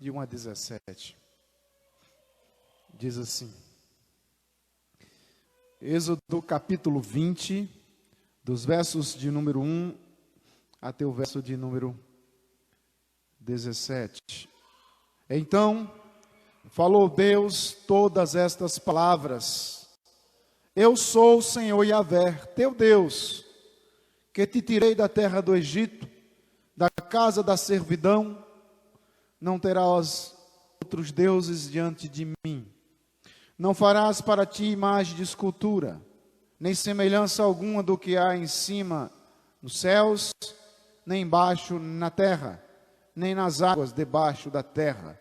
de 1 a 17. Diz assim: Êxodo capítulo 20, dos versos de número 1 até o verso de número 17. Então falou Deus todas estas palavras: Eu sou o Senhor Yahvé, teu Deus, que te tirei da terra do Egito, da casa da servidão. Não terás outros deuses diante de mim. Não farás para ti imagem de escultura, nem semelhança alguma do que há em cima nos céus, nem embaixo na terra, nem nas águas debaixo da terra.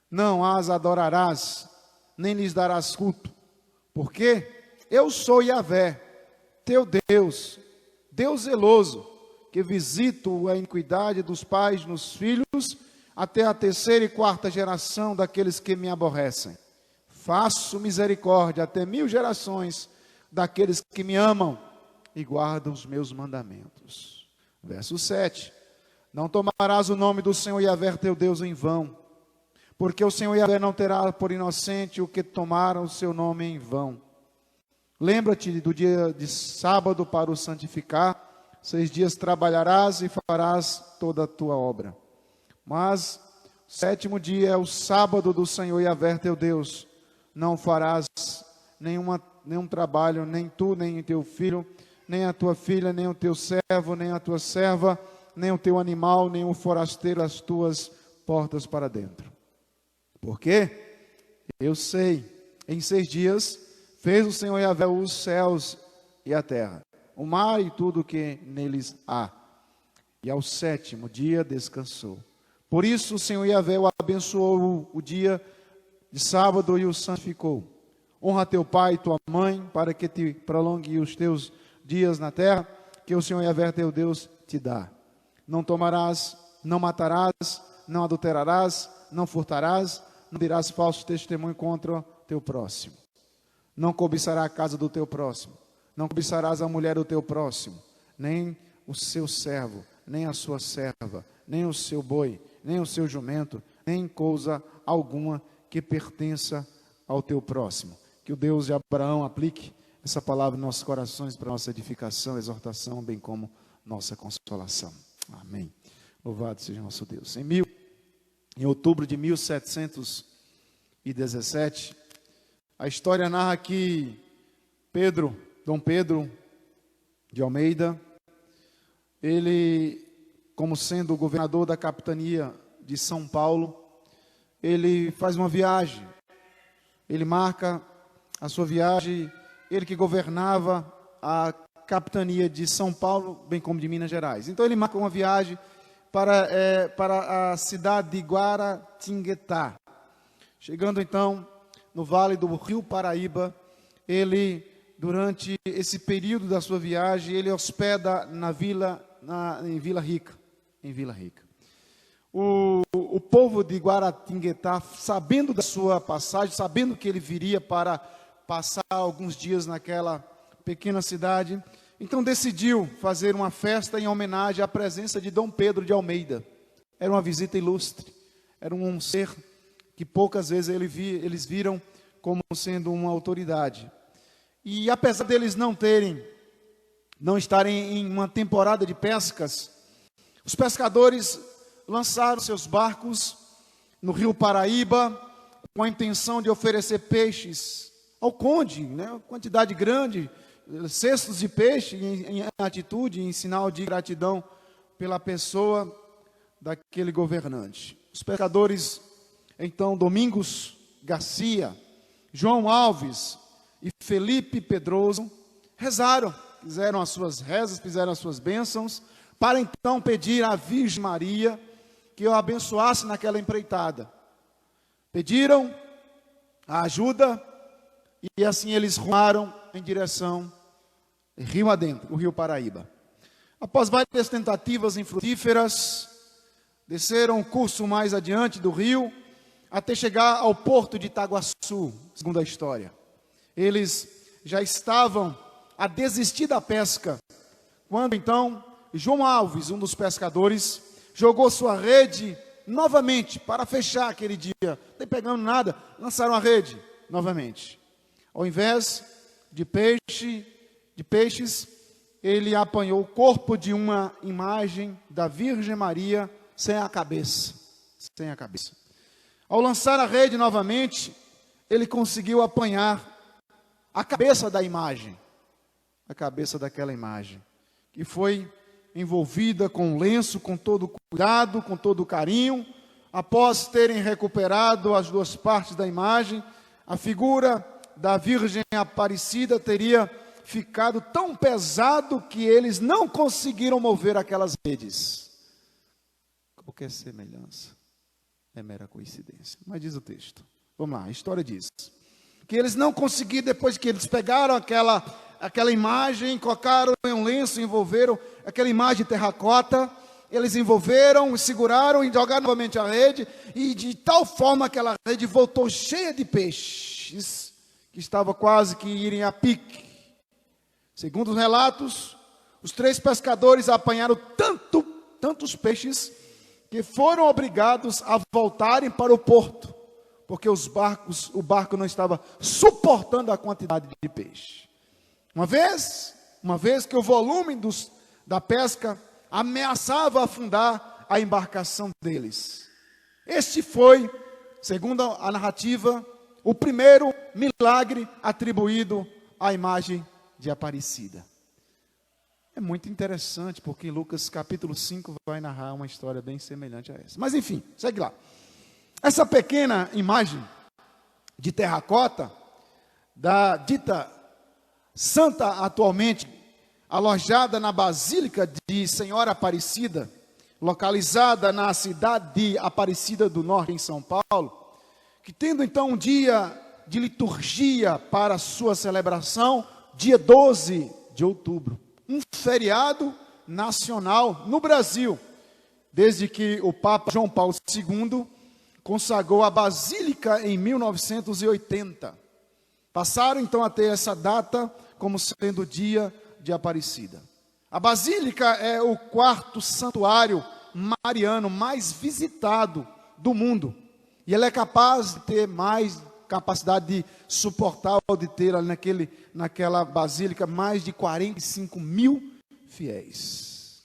Não as adorarás, nem lhes darás culto, porque eu sou Yahvé, teu Deus, Deus zeloso, que visito a iniquidade dos pais nos filhos, até a terceira e quarta geração daqueles que me aborrecem. Faço misericórdia até 1000 gerações daqueles que me amam e guardam os meus mandamentos. Verso 7. Não tomarás o nome do Senhor Yahvé teu Deus em vão, porque o Senhor Yahvé não terá por inocente o que tomaram o seu nome em vão. Lembra-te do dia de sábado para o santificar. 6 dias trabalharás e farás toda a tua obra. Mas o 7º dia é o sábado do Senhor Yahvé teu Deus. Não farás nenhum trabalho, nem tu, nem teu filho, nem a tua filha, nem o teu servo, nem a tua serva, nem o teu animal, nem o forasteiro as tuas portas para dentro. Porque eu sei, em 6 dias fez o Senhor Yahvé os céus e a terra, o mar e tudo que neles há. E ao 7º dia descansou. Por isso o Senhor Yahvé o abençoou o dia de sábado e o santificou. Honra teu pai e tua mãe, para que te prolongue os teus dias na terra, que o Senhor Yahvé teu Deus te dá. Não tomarás, não matarás, não adulterarás, não furtarás, não dirás falso testemunho contra teu próximo. Não cobiçarás a casa do teu próximo, não cobiçarás a mulher do teu próximo, nem o seu servo, nem a sua serva, nem o seu boi, nem o seu jumento, nem coisa alguma que pertença ao teu próximo. Que o Deus de Abraão aplique essa palavra em nossos corações para nossa edificação, exortação, bem como nossa consolação. Amém. Louvado seja nosso Deus. Em outubro de 1717, a história narra que Dom Pedro de Almeida, ele, como sendo o governador da capitania de São Paulo, ele faz uma viagem. Ele marca a sua viagem, ele que governava a capitania de São Paulo, bem como de Minas Gerais. Então ele marca uma viagem para a cidade de Guaratinguetá. Chegando então no vale do Rio Paraíba, ele, durante esse período da sua viagem, ele hospeda em Vila Rica. O povo de Guaratinguetá, sabendo da sua passagem, sabendo que ele viria para passar alguns dias naquela pequena cidade, então decidiu fazer uma festa em homenagem à presença de Dom Pedro de Almeida. Era uma visita ilustre, era um ser que poucas vezes eles viram como sendo uma autoridade. E apesar deles não estarem em uma temporada de pescas, os pescadores lançaram seus barcos no Rio Paraíba com a intenção de oferecer peixes ao conde, né? Quantidade grande, cestos de peixe em atitude, em sinal de gratidão pela pessoa daquele governante. Os pescadores, então, Domingos Garcia, João Alves e Felipe Pedroso, rezaram, fizeram as suas rezas, fizeram as suas bênçãos, para então pedir à Virgem Maria que o abençoasse naquela empreitada. Pediram a ajuda e assim eles rumaram em direção rio adentro, o Rio Paraíba. Após várias tentativas infrutíferas, desceram o curso mais adiante do rio, até chegar ao porto de Itaguaçu, segundo a história. Eles já estavam a desistir da pesca, quando então João Alves, um dos pescadores, jogou sua rede novamente, para fechar aquele dia. Não tem pegando nada, lançaram a rede novamente. Ao invés de peixes, ele apanhou o corpo de uma imagem da Virgem Maria sem a cabeça. Sem a cabeça. Ao lançar a rede novamente, ele conseguiu apanhar a cabeça da imagem. A cabeça daquela imagem. Que foi envolvida com um lenço, com todo cuidado, com todo carinho. Após terem recuperado as duas partes da imagem, a figura da Virgem Aparecida teria ficado tão pesado que eles não conseguiram mover aquelas redes. Qualquer semelhança é mera coincidência. Mas diz o texto. Vamos lá, a história diz. Que eles não conseguiram, depois que eles pegaram aquela imagem, colocaram em um lenço, envolveram aquela imagem de terracota, eles envolveram, seguraram e jogaram novamente a rede, e de tal forma aquela rede voltou cheia de peixes, que estava quase que irem a pique. Segundo os relatos, os 3 pescadores apanharam tantos peixes, que foram obrigados a voltarem para o porto, porque o barco não estava suportando a quantidade de peixe. Uma vez que o volume da pesca ameaçava afundar a embarcação deles. Este foi, segundo a narrativa, o primeiro milagre atribuído à imagem de Aparecida. É muito interessante, porque Lucas capítulo 5 vai narrar uma história bem semelhante a essa. Mas enfim, segue lá. Essa pequena imagem de terracota, da dita santa atualmente, alojada na Basílica de Senhora Aparecida, localizada na cidade de Aparecida do Norte, em São Paulo, que tendo então um dia de liturgia para sua celebração, dia 12 de outubro, um feriado nacional no Brasil, desde que o Papa João Paulo II consagrou a Basílica em 1980. Passaram então a ter essa data como sendo o dia de Aparecida. A Basílica é o 4º santuário mariano mais visitado do mundo. E ela é capaz de ter mais capacidade de suportar ou de ter naquela Basílica mais de 45 mil fiéis.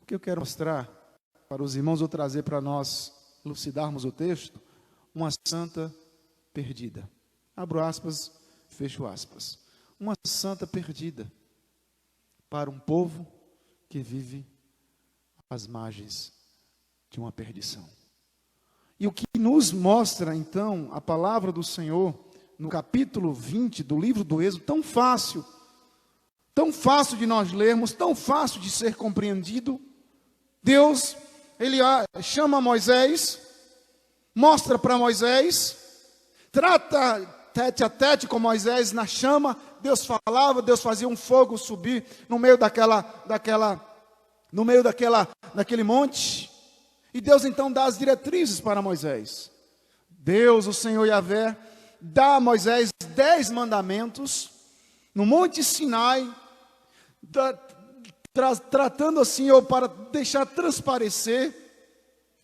O que eu quero mostrar para os irmãos, ou trazer para nós elucidarmos o texto, uma santa perdida. Abro aspas, fecho aspas. Uma santa perdida para um povo que vive às margens de uma perdição. E o que nos mostra, então, a palavra do Senhor, no capítulo 20 do livro do Êxodo, tão fácil de nós lermos, tão fácil de ser compreendido. Deus, ele chama Moisés, mostra para Moisés, trata tete a tete com Moisés na chama. Deus falava, Deus fazia um fogo subir no meio daquele monte. E Deus então dá as diretrizes para Moisés. Deus, o Senhor Yahvé, dá a Moisés 10 mandamentos no Monte Sinai, tratando assim, ou para deixar transparecer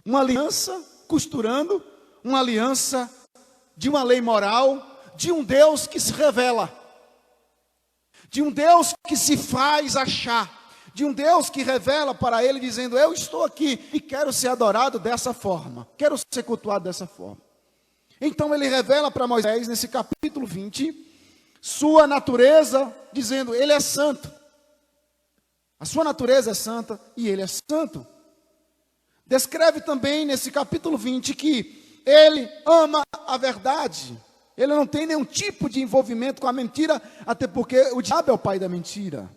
uma aliança, costurando uma aliança de uma lei moral, de um Deus que se revela, de um Deus que se faz achar, de um Deus que revela para ele, dizendo: eu estou aqui e quero ser adorado dessa forma, quero ser cultuado dessa forma. Então ele revela para Moisés, nesse capítulo 20, sua natureza, dizendo: ele é santo, a sua natureza é santa e ele é santo. Descreve também nesse capítulo 20 que ele ama a verdade, ele não tem nenhum tipo de envolvimento com a mentira, até porque o diabo é o pai da mentira.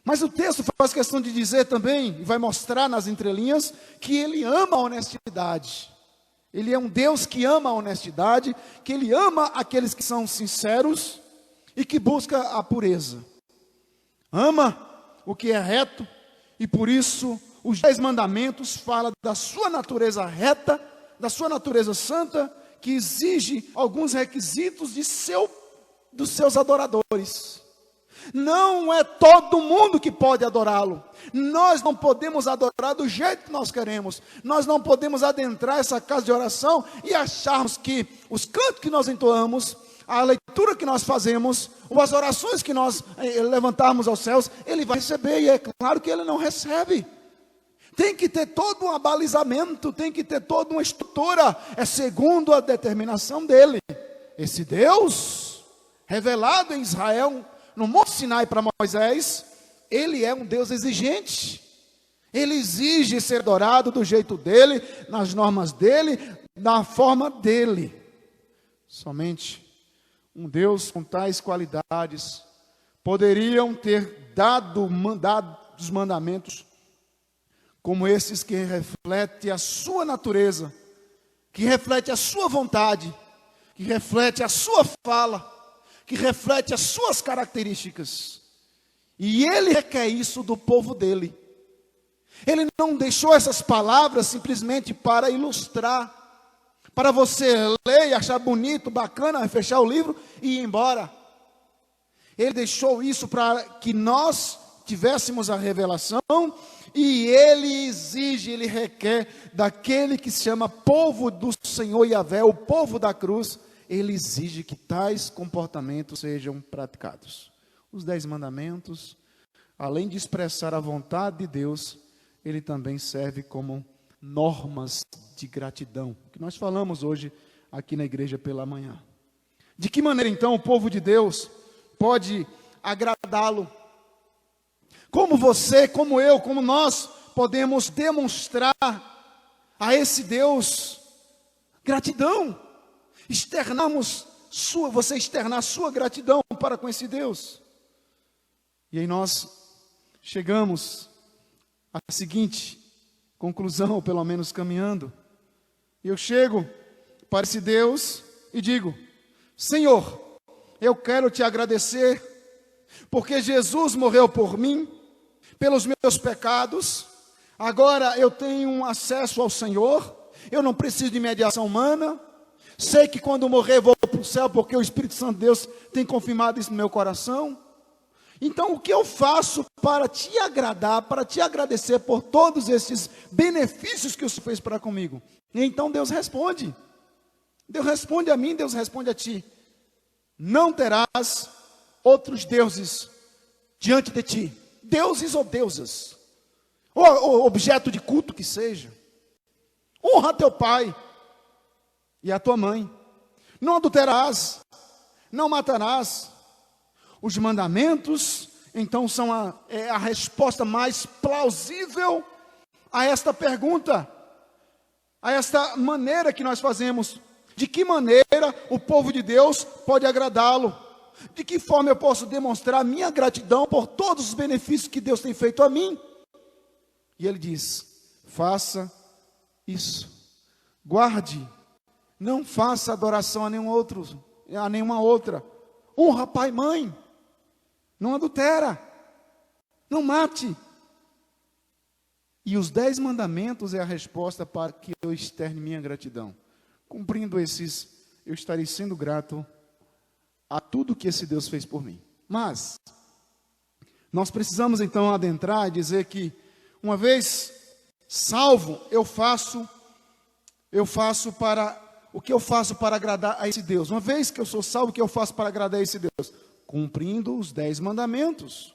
Mas o texto faz questão de dizer também, e vai mostrar nas entrelinhas, que ele ama a honestidade. Ele é um Deus que ama a honestidade, que ele ama aqueles que são sinceros e que busca a pureza. Ama o que é reto, e por isso os 10 mandamentos falam da sua natureza reta, da sua natureza santa, que exige alguns requisitos dos seus adoradores. Não é todo mundo que pode adorá-lo. Nós não podemos adorar do jeito que nós queremos. Nós não podemos adentrar essa casa de oração e acharmos que os cantos que nós entoamos, a leitura que nós fazemos, ou as orações que nós levantarmos aos céus, Ele vai receber. E é claro que Ele não recebe. Tem que ter todo um abalizamento, tem que ter toda uma estrutura. É segundo a determinação dEle. Esse Deus, revelado em Israel, no Monte Sinai para Moisés, Ele é um Deus exigente. Ele exige ser adorado do jeito dEle, nas normas dEle, na forma dEle. Somente um Deus com tais qualidades poderiam ter dado os mandamentos como esses que refletem a sua natureza, que reflete a sua vontade, que reflete a sua fala, que reflete as suas características. E Ele requer isso do povo dEle. Ele não deixou essas palavras simplesmente para ilustrar, para você ler e achar bonito, bacana, fechar o livro e ir embora. Ele deixou isso para que nós tivéssemos a revelação, e Ele exige, Ele requer daquele que se chama povo do Senhor Yahvé, o povo da cruz. Ele exige que tais comportamentos sejam praticados. Os 10 mandamentos, além de expressar a vontade de Deus, ele também serve como normas de gratidão, que nós falamos hoje aqui na igreja pela manhã. De que maneira então o povo de Deus pode agradá-lo? Como você, como eu, como nós podemos demonstrar a esse Deus gratidão? Você externar sua gratidão para com esse Deus. E aí nós chegamos à seguinte conclusão, ou pelo menos caminhando. Eu chego para esse Deus e digo: Senhor, eu quero te agradecer, porque Jesus morreu por mim, pelos meus pecados. Agora eu tenho acesso ao Senhor, eu não preciso de mediação humana. Sei que quando morrer vou para o céu, porque o Espírito Santo de Deus tem confirmado isso no meu coração. Então o que eu faço para te agradar, para te agradecer por todos esses benefícios que o Senhor fez para comigo? E então Deus responde. Deus responde a mim, Deus responde a ti: não terás outros deuses diante de ti. Deuses ou deusas, ou objeto de culto que seja. Honra teu pai e a tua mãe. Não adulterarás, não matarás. Os mandamentos, então, são a resposta mais plausível a esta pergunta, a esta maneira que nós fazemos. De que maneira o povo de Deus pode agradá-lo? De que forma eu posso demonstrar minha gratidão por todos os benefícios que Deus tem feito a mim? E ele diz: faça isso. Guarde. Não faça adoração a nenhuma outra. Honra pai e mãe. Não adultera. Não mate. E os 10 mandamentos é a resposta para que eu externe minha gratidão. Cumprindo esses, eu estarei sendo grato a tudo que esse Deus fez por mim. Mas nós precisamos então adentrar e dizer que, uma vez salvo, o que eu faço para agradar a esse Deus? Uma vez que eu sou salvo, o que eu faço para agradar a esse Deus? Cumprindo os 10 mandamentos.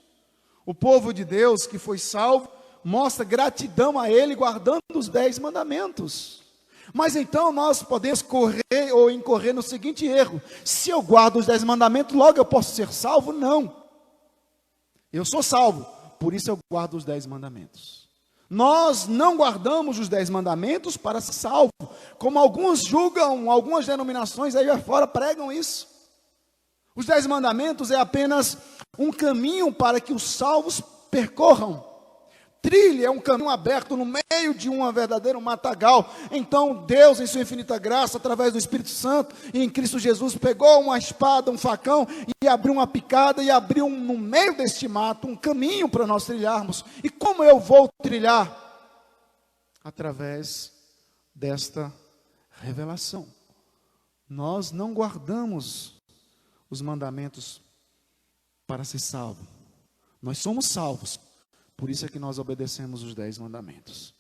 O povo de Deus que foi salvo mostra gratidão a Ele, guardando os 10 mandamentos. Mas então nós podemos correr ou incorrer no seguinte erro: se eu guardo os 10 mandamentos, logo eu posso ser salvo? Não. Eu sou salvo, por isso eu guardo os 10 mandamentos. Nós não guardamos os 10 mandamentos para ser salvo, como alguns julgam, algumas denominações aí fora pregam isso. Os 10 mandamentos é apenas um caminho para que os salvos percorram. Trilha é um caminho aberto no meio de um verdadeiro matagal. Então Deus, em sua infinita graça, através do Espírito Santo e em Cristo Jesus, pegou uma espada, um facão e abriu uma picada e abriu no meio deste mato um caminho para nós trilharmos. E como eu vou trilhar? Através desta revelação. Nós não guardamos os mandamentos para ser salvo. Nós somos salvos. Por isso é que nós obedecemos os 10 mandamentos.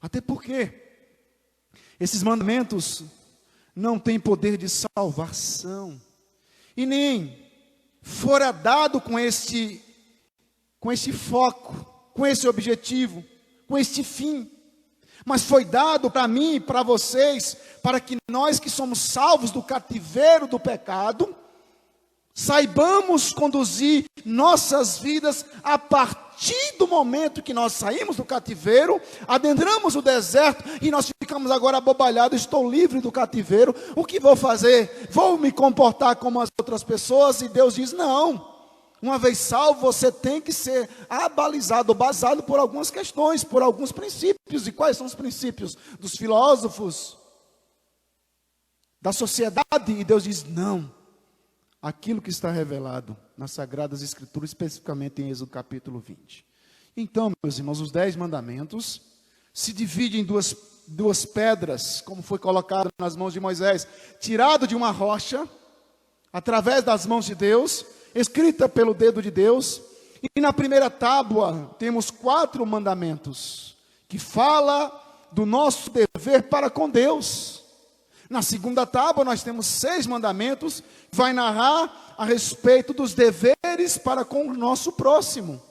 Até porque esses mandamentos não têm poder de salvação. E nem fora dado com este foco, com esse objetivo, com este fim. Mas foi dado para mim e para vocês, para que nós que somos salvos do cativeiro do pecado, saibamos conduzir nossas vidas a partir do momento que nós saímos do cativeiro, adentramos o deserto e nós ficamos agora abobalhados. Estou livre do cativeiro, o que vou fazer? Vou me comportar como as outras pessoas? E Deus diz, não. Uma vez salvo, você tem que ser abalizado, basado por algumas questões, por alguns princípios. E quais são os princípios? Dos filósofos, da sociedade. E Deus diz, não. Aquilo que está revelado nas Sagradas Escrituras, especificamente em Êxodo capítulo 20. Então, meus irmãos, os 10 mandamentos se dividem em duas pedras, como foi colocado nas mãos de Moisés, tirado de uma rocha, através das mãos de Deus, escrita pelo dedo de Deus. E na primeira tábua temos 4 mandamentos, que fala do nosso dever para com Deus. Na segunda tábua nós temos 6 mandamentos, que vai narrar a respeito dos deveres para com o nosso próximo.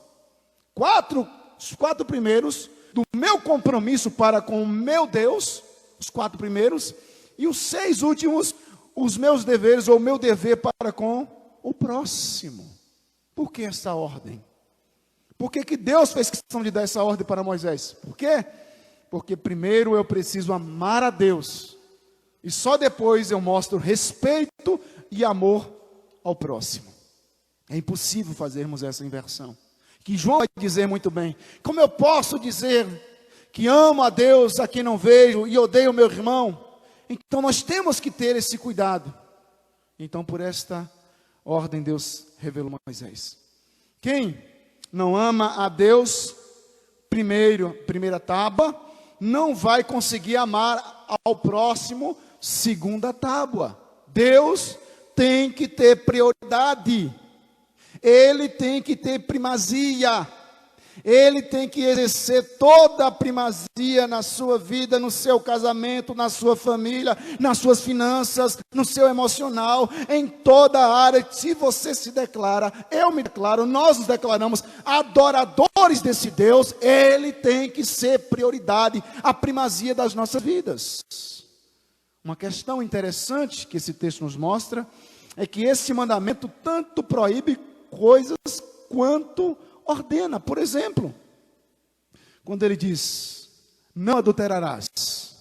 Os 4 primeiros, do meu compromisso para com o meu Deus, os 4 primeiros, e os 6 últimos, os meus deveres ou o meu dever para com o próximo. Por que essa ordem? Por que Deus fez questão de dar essa ordem para Moisés? Por quê? Porque primeiro eu preciso amar a Deus, e só depois eu mostro respeito e amor ao próximo. É impossível fazermos essa inversão. Que João vai dizer muito bem. Como eu posso dizer que amo a Deus a quem não vejo e odeio o meu irmão? Então nós temos que ter esse cuidado. Então por esta ordem Deus revelou a Moisés. Quem não ama a Deus, primeira tábua, não vai conseguir amar ao próximo, segunda tábua. Deus tem que ter prioridade. Ele tem que ter primazia. Ele tem que exercer toda a primazia na sua vida, no seu casamento, na sua família, nas suas finanças, no seu emocional, em toda a área. Se você se declara, eu me declaro, nós nos declaramos adoradores desse Deus, Ele tem que ser prioridade, a primazia das nossas vidas. Uma questão interessante que esse texto nos mostra é que esse mandamento tanto proíbe coisas quanto ordena. Por exemplo, quando ele diz, não adulterarás,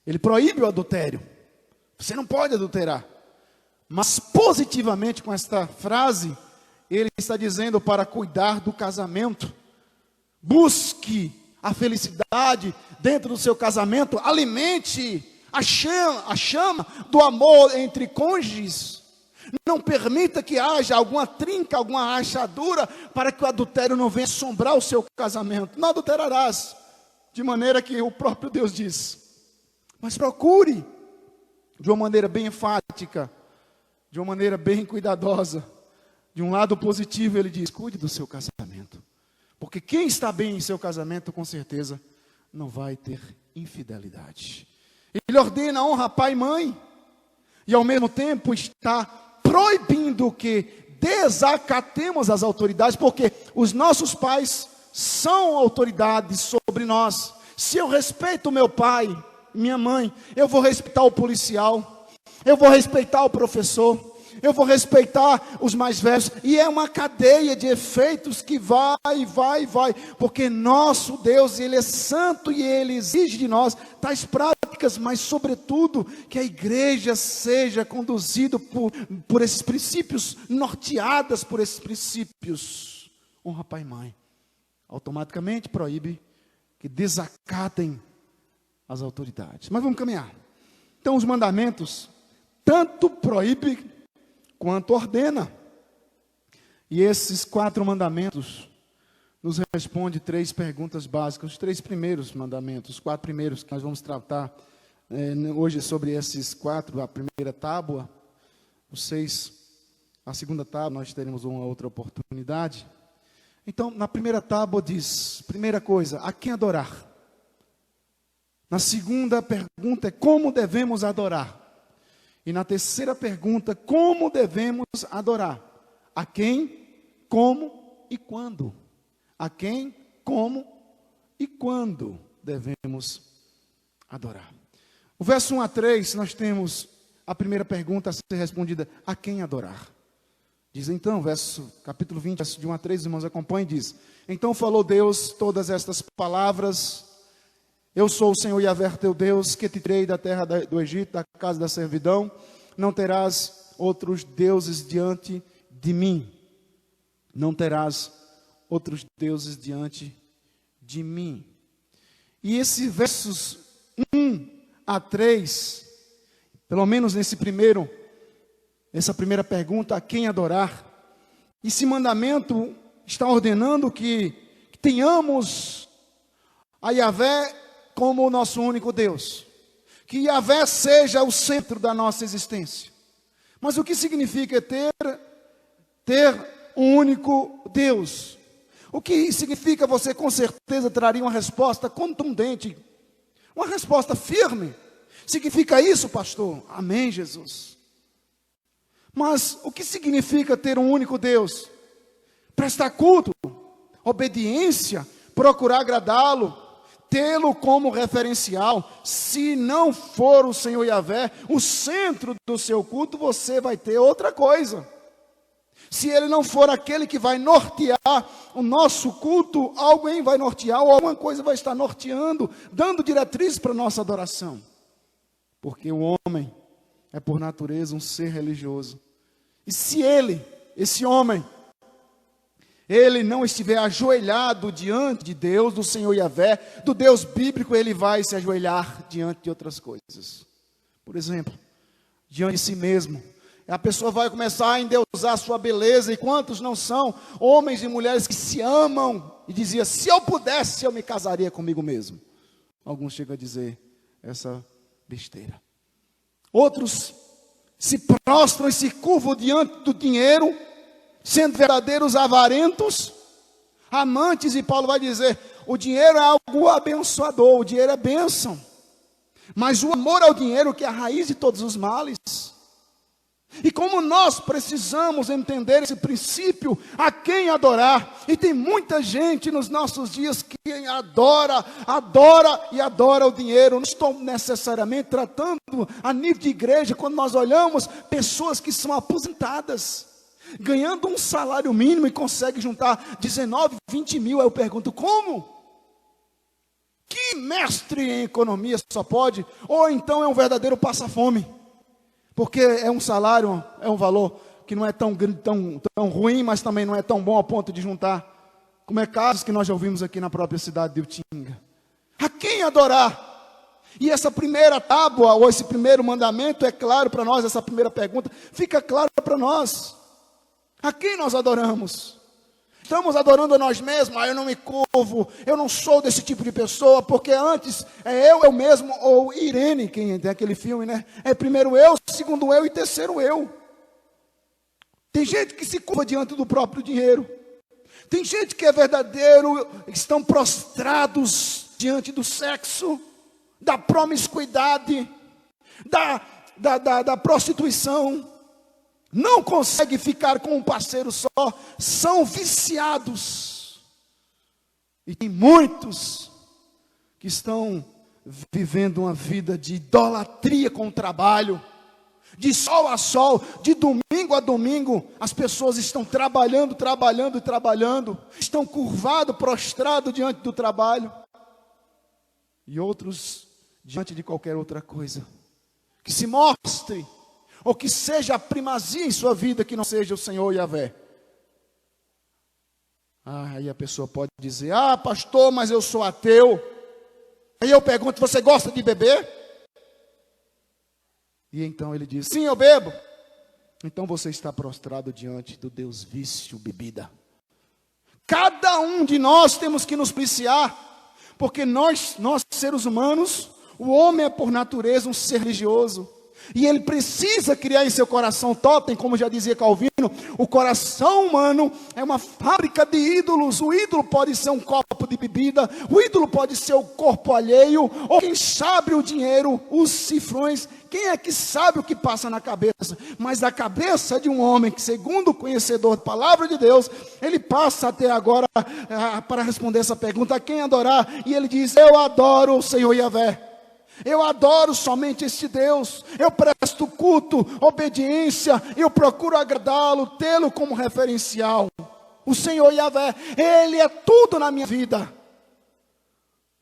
ele proíbe o adultério. Você não pode adulterar. Mas positivamente com esta frase, ele está dizendo para cuidar do casamento. Busque a felicidade dentro do seu casamento, alimente a chama do amor entre cônjuges. Não permita que haja alguma trinca, alguma rachadura, para que o adultério não venha assombrar o seu casamento. Não adulterarás, de maneira que o próprio Deus diz. Mas procure, de uma maneira bem enfática, de uma maneira bem cuidadosa. De um lado positivo ele diz, cuide do seu casamento. Porque quem está bem em seu casamento, com certeza, não vai ter infidelidade. Ele ordena, honra pai e mãe. E ao mesmo tempo está proibindo que desacatemos as autoridades, porque os nossos pais são autoridades sobre nós. Se eu respeito meu pai, minha mãe, eu vou respeitar o policial, eu vou respeitar o professor, eu vou respeitar os mais velhos, e é uma cadeia de efeitos que vai, porque nosso Deus, Ele é santo e Ele exige de nós tais práticas, mas sobretudo que a igreja seja conduzida por esses princípios, norteadas por esses princípios. Honra pai e mãe, automaticamente proíbe que desacatem as autoridades. Mas vamos caminhar. Então os mandamentos tanto proíbem quanto ordena. E esses 4 mandamentos nos respondem 3 perguntas básicas. Os 3 primeiros mandamentos, os 4 primeiros que nós vamos tratar hoje sobre esses 4, a primeira tábua, os 6 A segunda tábua nós teremos uma outra oportunidade. Então, na primeira tábua diz, primeira coisa, a quem adorar? Na segunda pergunta é como devemos adorar? E na terceira pergunta, como devemos adorar? A quem, como e quando? A quem, como e quando devemos adorar? O verso 1 a 3, nós temos a primeira pergunta a ser respondida, a quem adorar? Diz então, capítulo 20, verso de 1 a 3, os irmãos acompanhem, diz: Então falou Deus todas estas palavras: Eu sou o Senhor Yahvé teu Deus, que te tirei da terra do Egito, da casa da servidão. Não terás outros deuses diante de mim. Não terás outros deuses diante de mim. E esses versos 1 a 3, pelo menos essa primeira pergunta, a quem adorar? Esse mandamento está ordenando que tenhamos a Yahvé como o nosso único Deus. Que Yahvé seja o centro da nossa existência. Mas o que significa ter um único Deus? O que significa? Você com certeza traria uma resposta contundente, uma resposta firme. Significa isso, pastor? Amém, Jesus. Mas o que significa ter um único Deus? Prestar culto, obediência, procurar agradá-lo, tê-lo como referencial. Se não for o Senhor Yahvé o centro do seu culto, você vai ter outra coisa. Se ele não for aquele que vai nortear o nosso culto, alguém vai nortear, ou alguma coisa vai estar norteando, dando diretriz para a nossa adoração. Porque o homem é por natureza um ser religioso. E se esse homem, ele não estiver ajoelhado diante de Deus, do Senhor Yahvé, do Deus bíblico, ele vai se ajoelhar diante de outras coisas. Por exemplo, diante de si mesmo. A pessoa vai começar a endeusar a sua beleza. E quantos não são homens e mulheres que se amam e diziam: se eu pudesse, eu me casaria comigo mesmo. Alguns chegam a dizer essa besteira. Outros se prostram e se curvam diante do dinheiro, sendo verdadeiros avarentos, amantes. E Paulo vai dizer: o dinheiro é algo abençoador, o dinheiro é bênção. Mas o amor ao dinheiro que é a raiz de todos os males. E como nós precisamos entender esse princípio, a quem adorar? E tem muita gente nos nossos dias que adora o dinheiro. Não estou necessariamente tratando a nível de igreja, quando nós olhamos pessoas que são aposentadas, ganhando um salário mínimo e conseguem juntar 19, 20 mil. Eu pergunto, como? Que mestre em economia só pode? Ou então é um verdadeiro passa-fome? Porque é um salário, é um valor que não é tão ruim, mas também não é tão bom ao ponto de juntar. Como é casos que nós já ouvimos aqui na própria cidade de Utinga. A quem adorar? E essa primeira tábua, ou esse primeiro mandamento, é claro para nós, essa primeira pergunta, fica clara para nós. A quem nós adoramos? Estamos adorando a nós mesmos. Eu não me curvo, eu não sou desse tipo de pessoa, porque antes é eu mesmo, ou Irene, quem tem aquele filme, né? É primeiro eu, segundo eu e terceiro eu. Tem gente que se curva diante do próprio dinheiro. Tem gente que é verdadeiro, estão prostrados diante do sexo, da promiscuidade, da prostituição. Não consegue ficar com um parceiro só, são viciados. E tem muitos que estão vivendo uma vida de idolatria com o trabalho, de sol a sol, de domingo a domingo. As pessoas estão trabalhando, estão curvados, prostrados diante do trabalho. E outros diante de qualquer outra coisa que se mostre, ou que seja a primazia em sua vida, que não seja o Senhor Yahvé. Aí a pessoa pode dizer: pastor, mas eu sou ateu. Aí eu pergunto: você gosta de beber? E então ele diz: sim, eu bebo. Então você está prostrado diante do Deus vício, bebida. Cada um de nós temos que nos policiar, porque nós seres humanos, o homem é por natureza um ser religioso. E ele precisa criar em seu coração totem, como já dizia Calvino, O coração humano é uma fábrica de ídolos. O ídolo pode ser um copo de bebida, o ídolo pode ser o corpo alheio, ou quem sabe o dinheiro, os cifrões. Quem é que sabe o que passa na cabeça? Mas a cabeça de um homem que, segundo o conhecedor da palavra de Deus, ele passa até agora para responder essa pergunta: a quem adorar? E ele diz: eu adoro o Senhor Yahvé. Eu adoro somente este Deus, eu presto culto, obediência, eu procuro agradá-lo, tê-lo como referencial. O Senhor Yahvé, Ele é tudo na minha vida.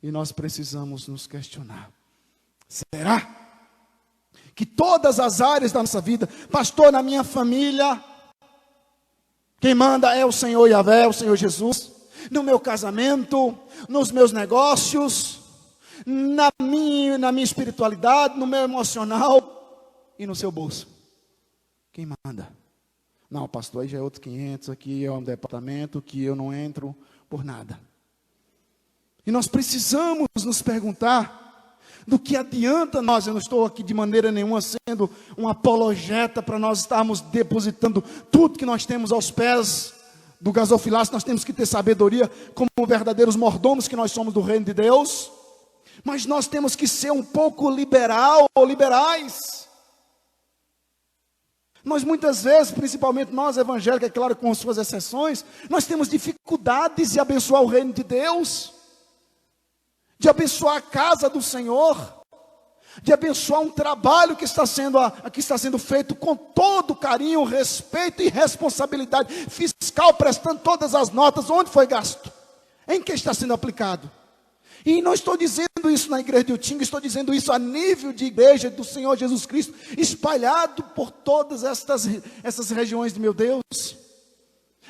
E nós precisamos nos questionar: será que todas as áreas da nossa vida, pastor, na minha família, quem manda é o Senhor Yahvé, o Senhor Jesus? No meu casamento, nos meus negócios, na minha espiritualidade, no meu emocional e no seu bolso? Quem manda? Não, pastor, aí já é outros 500, aqui é um departamento que eu não entro por nada. E nós precisamos nos perguntar: do que adianta nós? Eu não estou aqui de maneira nenhuma sendo um apologeta para nós estarmos depositando tudo que nós temos aos pés do gasofilácio. Nós temos que ter sabedoria como verdadeiros mordomos que nós somos do reino de Deus. Mas nós temos que ser um pouco liberais. Nós muitas vezes, principalmente nós evangélicos, é claro, com suas exceções, nós temos dificuldades de abençoar o reino de Deus, de abençoar a casa do Senhor, de abençoar um trabalho que está sendo feito com todo carinho, respeito e responsabilidade fiscal, prestando todas as notas, onde foi gasto, em que está sendo aplicado. E não estou dizendo isso na igreja de Utinga, estou dizendo isso a nível de igreja do Senhor Jesus Cristo, espalhado por todas essas regiões de meu Deus.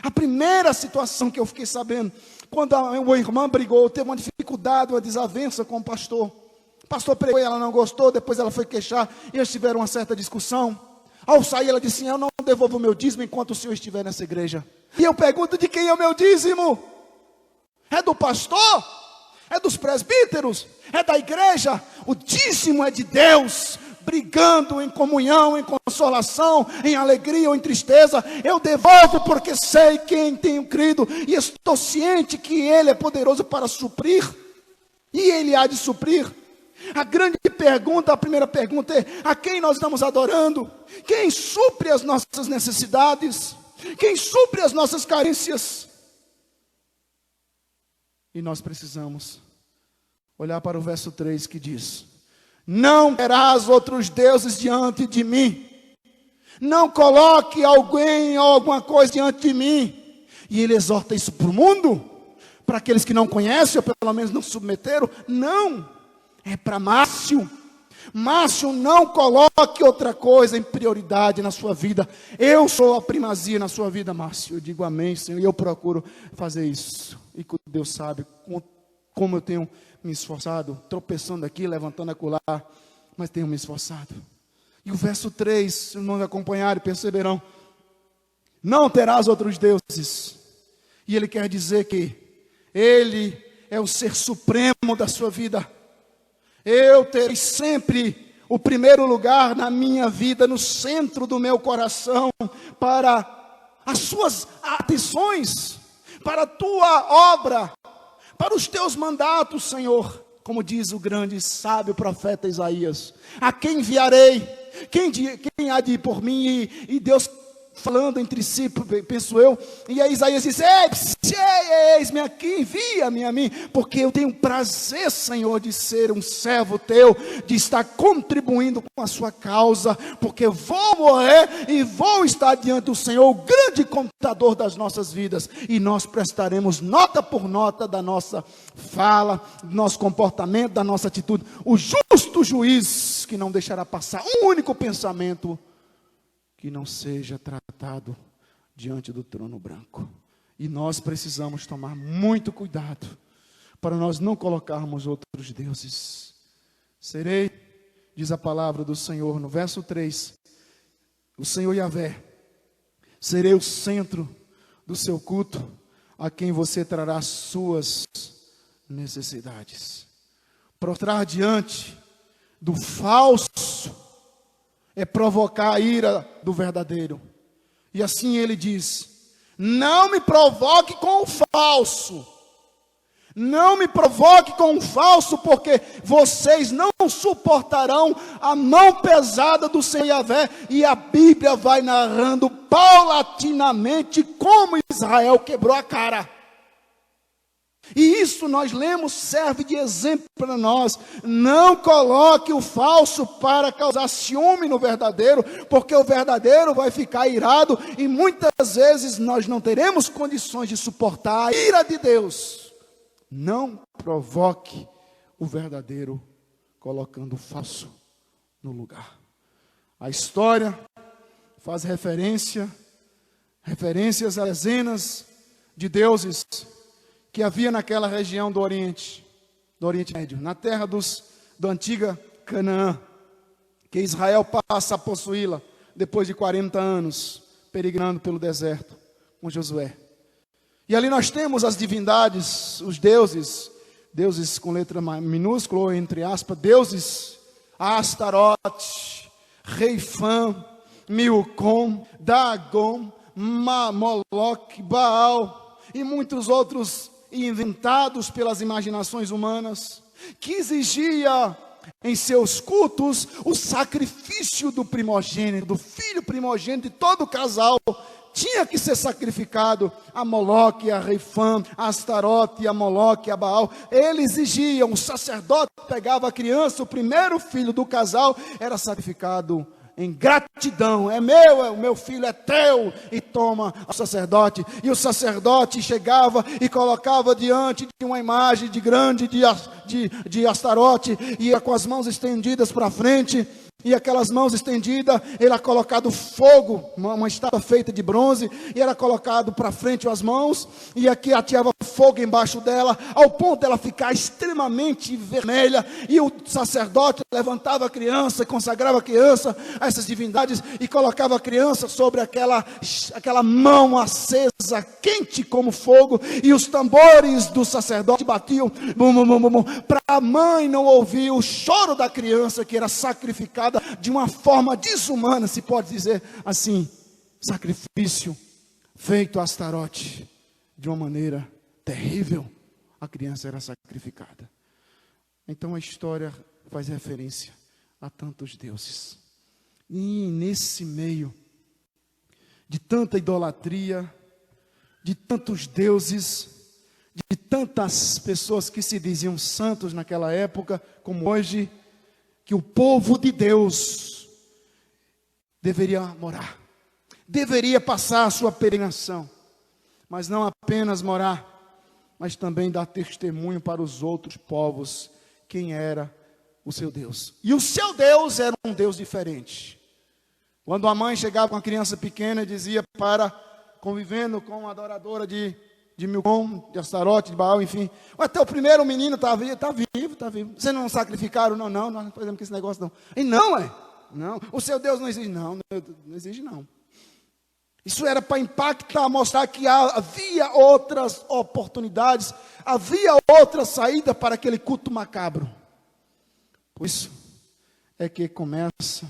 A primeira situação que eu fiquei sabendo, quando uma irmã brigou, teve uma dificuldade, uma desavença com o pastor. O pastor pregou e ela não gostou, depois ela foi queixar, e eles tiveram uma certa discussão. Ao sair ela disse: eu não devolvo o meu dízimo enquanto o senhor estiver nessa igreja. E eu pergunto: de quem é o meu dízimo? É do pastor? É dos presbíteros? É da igreja? O dízimo é de Deus. Brigando em comunhão, em consolação, em alegria ou em tristeza, eu devolvo porque sei quem tenho crido e estou ciente que Ele é poderoso para suprir, e Ele há de suprir. A grande pergunta, a primeira pergunta é: a quem nós estamos adorando? Quem supre as nossas necessidades? Quem supre as nossas carências? E nós precisamos olhar para o verso 3 que diz: não terás outros deuses diante de mim. Não coloque alguém ou alguma coisa diante de mim. E ele exorta isso para o mundo, para aqueles que não conhecem, ou pelo menos não submeteram. Não, é para Márcio. Márcio, não coloque outra coisa em prioridade na sua vida. Eu sou a primazia na sua vida, Márcio. Eu digo amém, Senhor, e eu procuro fazer isso. E Deus sabe como eu tenho me esforçado, tropeçando aqui, levantando acolá, mas tenho me esforçado. E o verso 3, se não acompanharem, perceberão: não terás outros deuses. E ele quer dizer que Ele é o ser supremo da sua vida. Eu terei sempre o primeiro lugar na minha vida, no centro do meu coração, para as suas atenções, para a tua obra, para os teus mandatos, Senhor. Como diz o grande e sábio profeta Isaías: a quem enviarei? Quem há de ir por mim? E Deus falando entre si, penso eu, e aí Isaías diz: eis-me aqui, envia-me a mim, porque eu tenho prazer, Senhor, de ser um servo teu, de estar contribuindo com a sua causa, porque vou morrer e vou estar diante do Senhor, o grande computador das nossas vidas, e nós prestaremos nota por nota da nossa fala, do nosso comportamento, da nossa atitude, o justo juiz que não deixará passar um único pensamento que não seja tratado diante do trono branco. E nós precisamos tomar muito cuidado para nós não colocarmos outros deuses. Serei, diz a palavra do Senhor no verso 3, o Senhor Yahvé, serei o centro do seu culto, a quem você trará suas necessidades. Prostrar diante do falso é provocar a ira do verdadeiro. E assim ele diz: não me provoque com o falso. Não me provoque com o falso, porque vocês não suportarão a mão pesada do Senhor Yahvé. E a Bíblia vai narrando paulatinamente como Israel quebrou a cara. E isso nós lemos, serve de exemplo para nós. Não coloque o falso para causar ciúme no verdadeiro, porque o verdadeiro vai ficar irado e muitas vezes nós não teremos condições de suportar a ira de Deus. Não provoque o verdadeiro colocando o falso no lugar. A história faz referências a dezenas de deuses que havia naquela região do Oriente Médio, na terra da antiga Canaã, que Israel passa a possuí-la depois de 40 anos, peregrinando pelo deserto com Josué. E ali nós temos as divindades, os deuses com letra minúscula ou entre aspas, deuses, Astarote, Reifã, Milcom, Dagon, Moloque, Baal e muitos outros inventados pelas imaginações humanas, que exigia em seus cultos o sacrifício do primogênito, do filho primogênito de todo casal. Tinha que ser sacrificado a Moloque, a Reifã, a Astarote, a Moloque, a Baal. Eles exigiam, o sacerdote pegava a criança, o primeiro filho do casal era sacrificado em gratidão. É meu, o meu filho é teu. E toma o sacerdote. E o sacerdote chegava e colocava diante de uma imagem de grande de Astarote, e ia com as mãos estendidas para frente. E aquelas mãos estendidas, era colocado fogo, uma estátua feita de bronze, e era colocado para frente as mãos, e aqui ateava fogo embaixo dela, ao ponto dela ficar extremamente vermelha, e o sacerdote levantava a criança, consagrava a criança a essas divindades, e colocava a criança sobre aquela mão acesa, quente como fogo, e os tambores do sacerdote batiam, para a mãe não ouvir o choro da criança que era sacrificada de uma forma desumana, se pode dizer assim, sacrifício feito a Astarote, de uma maneira terrível, a criança era sacrificada. Então a história faz referência a tantos deuses, e nesse meio de tanta idolatria, de tantos deuses, de tantas pessoas que se diziam santos naquela época, como hoje, que o povo de Deus deveria morar, deveria passar a sua peregrinação, mas não apenas morar, mas também dar testemunho para os outros povos quem era o seu Deus. E o seu Deus era um Deus diferente. Quando a mãe chegava com a criança pequena e dizia para, convivendo com uma adoradora de Milcom, de Astarote, de Baal, enfim, até o primeiro menino está vivo. Vocês não sacrificaram? Não, nós não fazemos esse negócio não. E não, não, o seu Deus não exige, não exige não. Isso era para impactar, mostrar que havia outras oportunidades, havia outra saída para aquele culto macabro. Por isso é que começa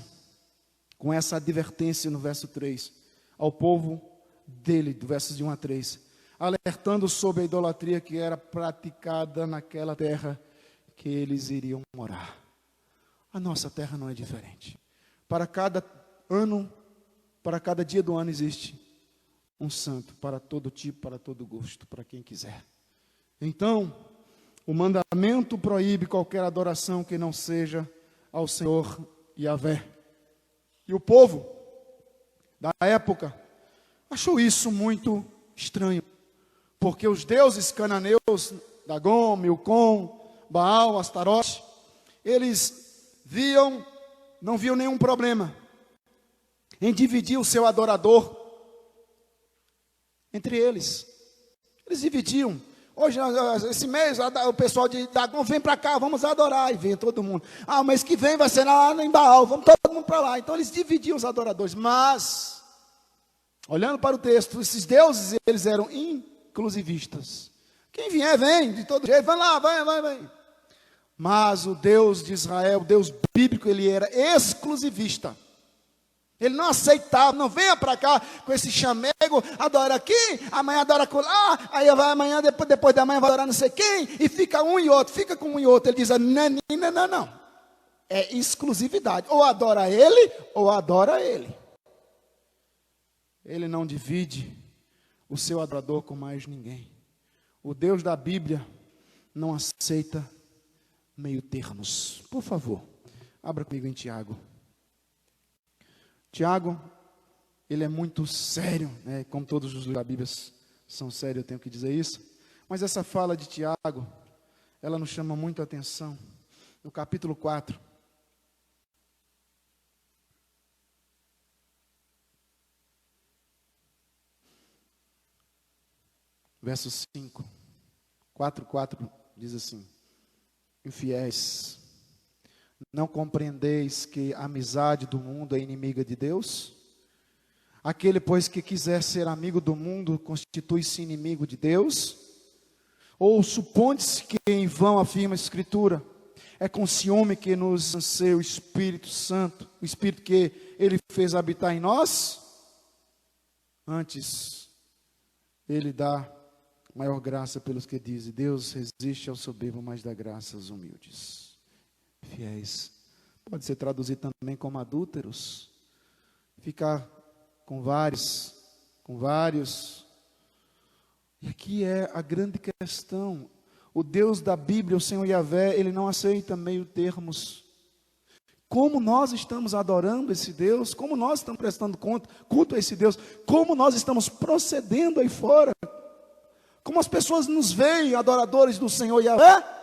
com essa advertência no verso 3, ao povo dele, do versos de 1 a 3, alertando sobre a idolatria que era praticada naquela terra que eles iriam morar. A nossa terra não é diferente. Para cada dia do ano existe um santo, para todo tipo, para todo gosto, para quem quiser. Então, o mandamento proíbe qualquer adoração que não seja ao Senhor Yahvé. E o povo da época achou isso muito estranho, porque os deuses cananeus, Dagon, Milcom, Baal, Astarote, eles não viam nenhum problema em dividir o seu adorador entre eles. Eles dividiam. Hoje, esse mês, o pessoal de Dagon vem para cá, vamos adorar, e vem todo mundo. O mês que vem vai ser lá em Baal, vamos todo mundo para lá. Então eles dividiam os adoradores, mas, olhando para o texto, esses deuses, eles eram inclusivistas. Quem vier, vem, de todo jeito, vai lá, vai. Mas o Deus de Israel, o Deus bíblico, ele era exclusivista. Ele não aceitava, não venha para cá com esse chamego, adora aqui, amanhã adora acolá, aí vai amanhã, depois da manhã vai adorar não sei quem, e fica um e outro, fica com um e outro. Ele diz, não. É exclusividade, ou adora ele, ou adora ele. Ele não divide o seu adorador com mais ninguém. O Deus da Bíblia não aceita meio termos. Por favor, abra comigo em Tiago. Tiago, ele é muito sério, né? Como todos os livros da Bíblia são sérios, eu tenho que dizer isso. Mas essa fala de Tiago, ela nos chama muito a atenção. No capítulo 4, verso 5, 4 diz assim: infiéis, não compreendeis que a amizade do mundo é inimiga de Deus? Aquele, pois, que quiser ser amigo do mundo, constitui-se inimigo de Deus? Ou suponde-se que em vão afirma a Escritura, é com ciúme que nos anseia o Espírito Santo, o Espírito que Ele fez habitar em nós? Antes, Ele dá maior graça pelos que dizem, Deus resiste ao soberbo, mas dá graça aos humildes. Fiéis, pode ser traduzido também como adúlteros, ficar com vários, e aqui é a grande questão. O Deus da Bíblia, o Senhor Yahvé, Ele não aceita meio termos. Como nós estamos adorando esse Deus, como nós estamos prestando culto a esse Deus, como nós estamos procedendo aí fora, como as pessoas nos veem, adoradores do Senhor Yahvé,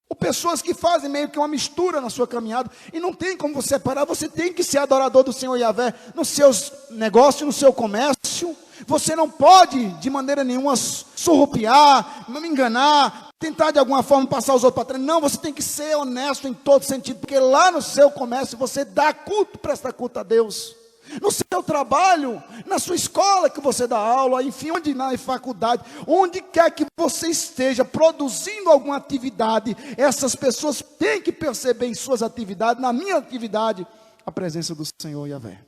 ou pessoas que fazem meio que uma mistura na sua caminhada, e não tem como você separar. Você tem que ser adorador do Senhor Yahvé nos seus negócios, no seu comércio. Você não pode de maneira nenhuma surrupiar, me enganar, tentar de alguma forma passar os outros para trás. Não, você tem que ser honesto em todo sentido, porque lá no seu comércio você dá culto, presta culto a Deus. No seu trabalho, na sua escola que você dá aula, enfim, onde na faculdade, onde quer que você esteja produzindo alguma atividade, essas pessoas têm que perceber em suas atividades, na minha atividade, a presença do Senhor Yahvé.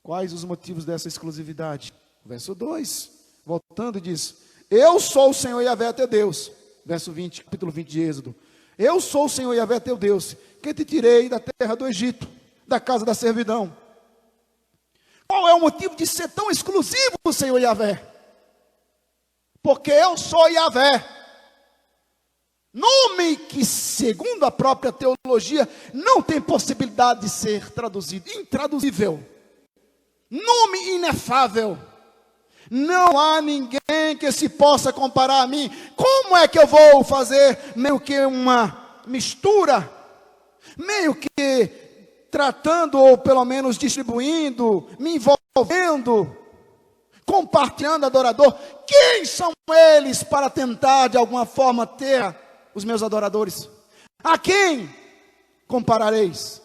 Quais os motivos dessa exclusividade? Verso 2, voltando, diz, eu sou o Senhor Yahvé teu Deus. Verso 20, capítulo 20 de Êxodo. Eu sou o Senhor Yahvé teu Deus, que te tirei da terra do Egito, da casa da servidão. Qual é o motivo de ser tão exclusivo o Senhor Yahvé? Porque eu sou Yahvé. Nome que, segundo a própria teologia, não tem possibilidade de ser traduzido. Intraduzível. Nome inefável. Não há ninguém que se possa comparar a mim. Como é que eu vou fazer meio que uma mistura? Meio que tratando, ou pelo menos distribuindo, me envolvendo, compartilhando adorador. Quem são eles para tentar de alguma forma ter os meus adoradores? A quem comparareis?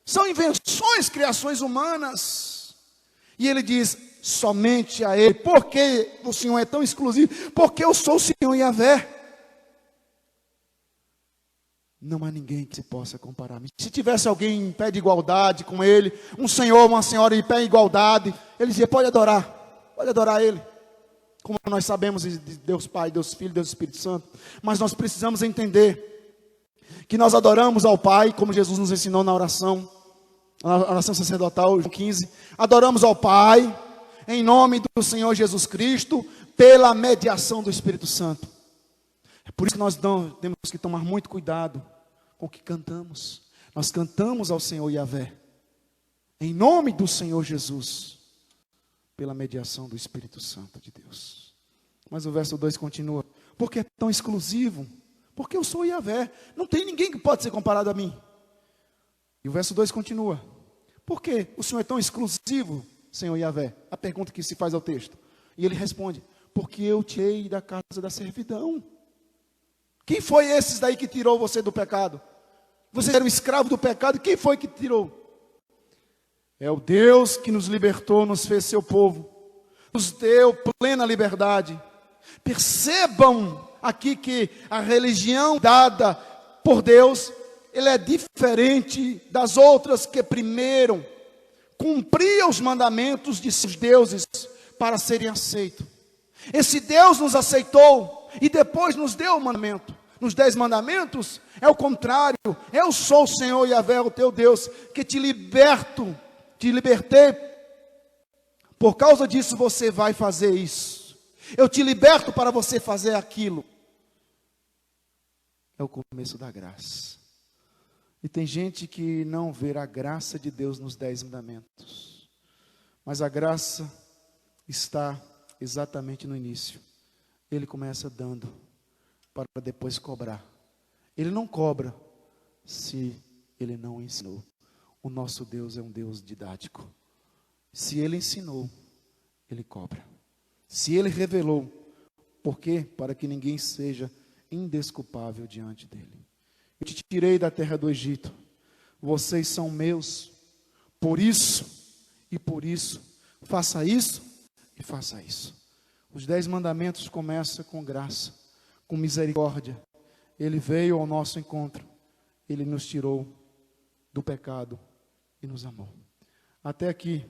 São invenções, criações humanas. E ele diz, somente a ele. Por que o Senhor é tão exclusivo? Porque eu sou o Senhor Yahvé. Não há ninguém que se possa comparar. Se tivesse alguém em pé de igualdade com ele, um senhor, uma senhora em pé de igualdade, ele dizia, pode adorar ele. Como nós sabemos de Deus Pai, Deus Filho, Deus Espírito Santo. Mas nós precisamos entender que nós adoramos ao Pai, como Jesus nos ensinou na oração sacerdotal, João 15. Adoramos ao Pai, em nome do Senhor Jesus Cristo, pela mediação do Espírito Santo. É por isso que nós temos que tomar muito cuidado com o que cantamos. Nós cantamos ao Senhor Yahvé, em nome do Senhor Jesus, pela mediação do Espírito Santo de Deus. Mas o verso 2 continua, porque é tão exclusivo? Porque eu sou Yahvé, não tem ninguém que pode ser comparado a mim. E o verso 2 continua, por que o Senhor é tão exclusivo, Senhor Yahvé? A pergunta que se faz ao texto. E ele responde, porque eu tirei da casa da servidão. Quem foi esses daí que tirou você do pecado? Você era um escravo do pecado, quem foi que tirou? É o Deus que nos libertou, nos fez seu povo, nos deu plena liberdade. Percebam aqui que a religião dada por Deus ele é diferente das outras que primeiro cumpria os mandamentos de seus deuses para serem aceitos. Esse Deus nos aceitou e depois nos deu o mandamento. Nos 10 mandamentos é o contrário. Eu sou o Senhor Yahvé, o teu Deus, que te libertei. Por causa disso você vai fazer isso. Eu te liberto para você fazer aquilo. É o começo da graça. E tem gente que não vê a graça de Deus nos 10 mandamentos. Mas a graça está exatamente no início. Ele começa dando para depois cobrar. Ele não cobra se ele não ensinou. O nosso Deus é um Deus didático. Se ele ensinou, ele cobra. Se ele revelou, por quê? Para que ninguém seja indesculpável diante dele. Eu te tirei da terra do Egito. Vocês são meus. Por isso e por isso, faça isso e faça isso. Os 10 mandamentos começam com graça, com misericórdia. Ele veio ao nosso encontro. Ele nos tirou do pecado e nos amou. Até aqui.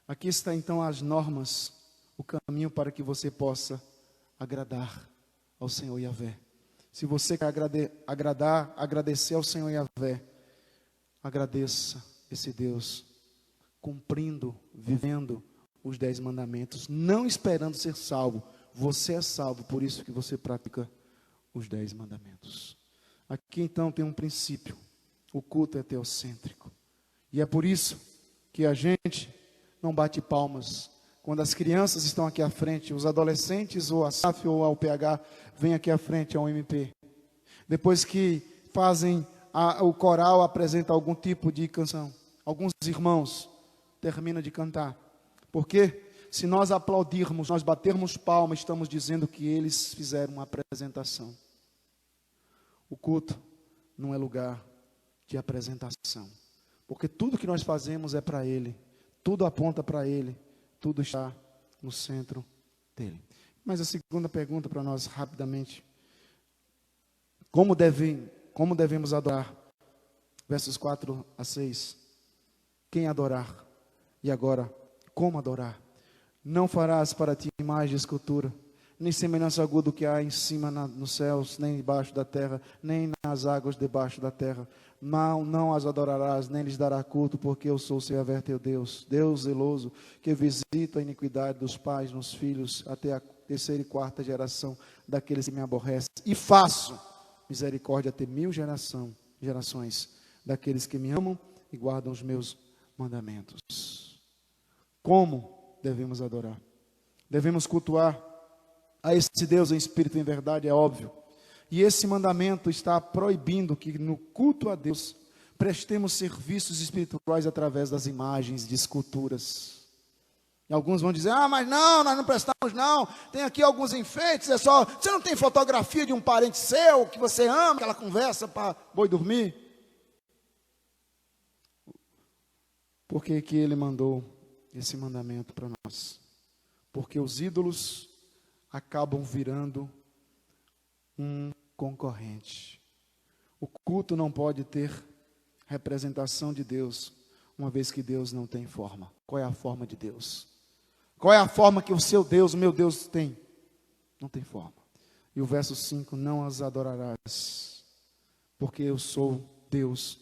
Aqui está então as normas, o caminho para que você possa agradar ao Senhor Yahvé. Se você quer agradecer ao Senhor Yahvé, agradeça esse Deus, cumprindo, vivendo os 10 mandamentos, não esperando ser salvo. Você é salvo, por isso que você pratica os 10 mandamentos. Aqui então tem um princípio, o culto é teocêntrico. E é por isso que a gente não bate palmas quando as crianças estão aqui à frente, os adolescentes, ou a SAF ou a UPH, vêm aqui à frente ao MP. Depois que fazem o coral, apresenta algum tipo de canção. Alguns irmãos terminam de cantar. Porque se nós aplaudirmos, nós batermos palmas, estamos dizendo que eles fizeram uma apresentação. O culto não é lugar de apresentação. Porque tudo que nós fazemos é para Ele. Tudo aponta para Ele. Tudo está no centro dele. Mas a segunda pergunta para nós, rapidamente. Como devemos adorar? Versos 4 a 6. Quem adorar? E agora, como adorar? Não farás para ti imagem de escultura, nem semelhança alguma do que há em cima nos céus, nem debaixo da terra, nem nas águas debaixo da terra. Não as adorarás, nem lhes dará culto, porque eu sou o Senhor Yahvé teu Deus, Deus zeloso, que visita a iniquidade dos pais nos filhos, até a 3ª e 4ª geração daqueles que me aborrecem. E faço misericórdia até 1000 gerações daqueles que me amam e guardam os meus mandamentos. Como devemos adorar? Devemos cultuar a esse Deus em espírito e em verdade, é óbvio. E esse mandamento está proibindo que no culto a Deus prestemos serviços espirituais através das imagens de esculturas. E alguns vão dizer, mas não, nós não prestamos não, tem aqui alguns enfeites, você não tem fotografia de um parente seu, que você ama, aquela conversa para boi dormir? Por que que ele mandou esse mandamento para nós? Porque os ídolos acabam virando um concorrente. O culto não pode ter representação de Deus, uma vez que Deus não tem forma. Qual é a forma de Deus? Qual é a forma que o seu Deus, o meu Deus tem? Não tem forma. E o verso 5, não as adorarás, porque eu sou Deus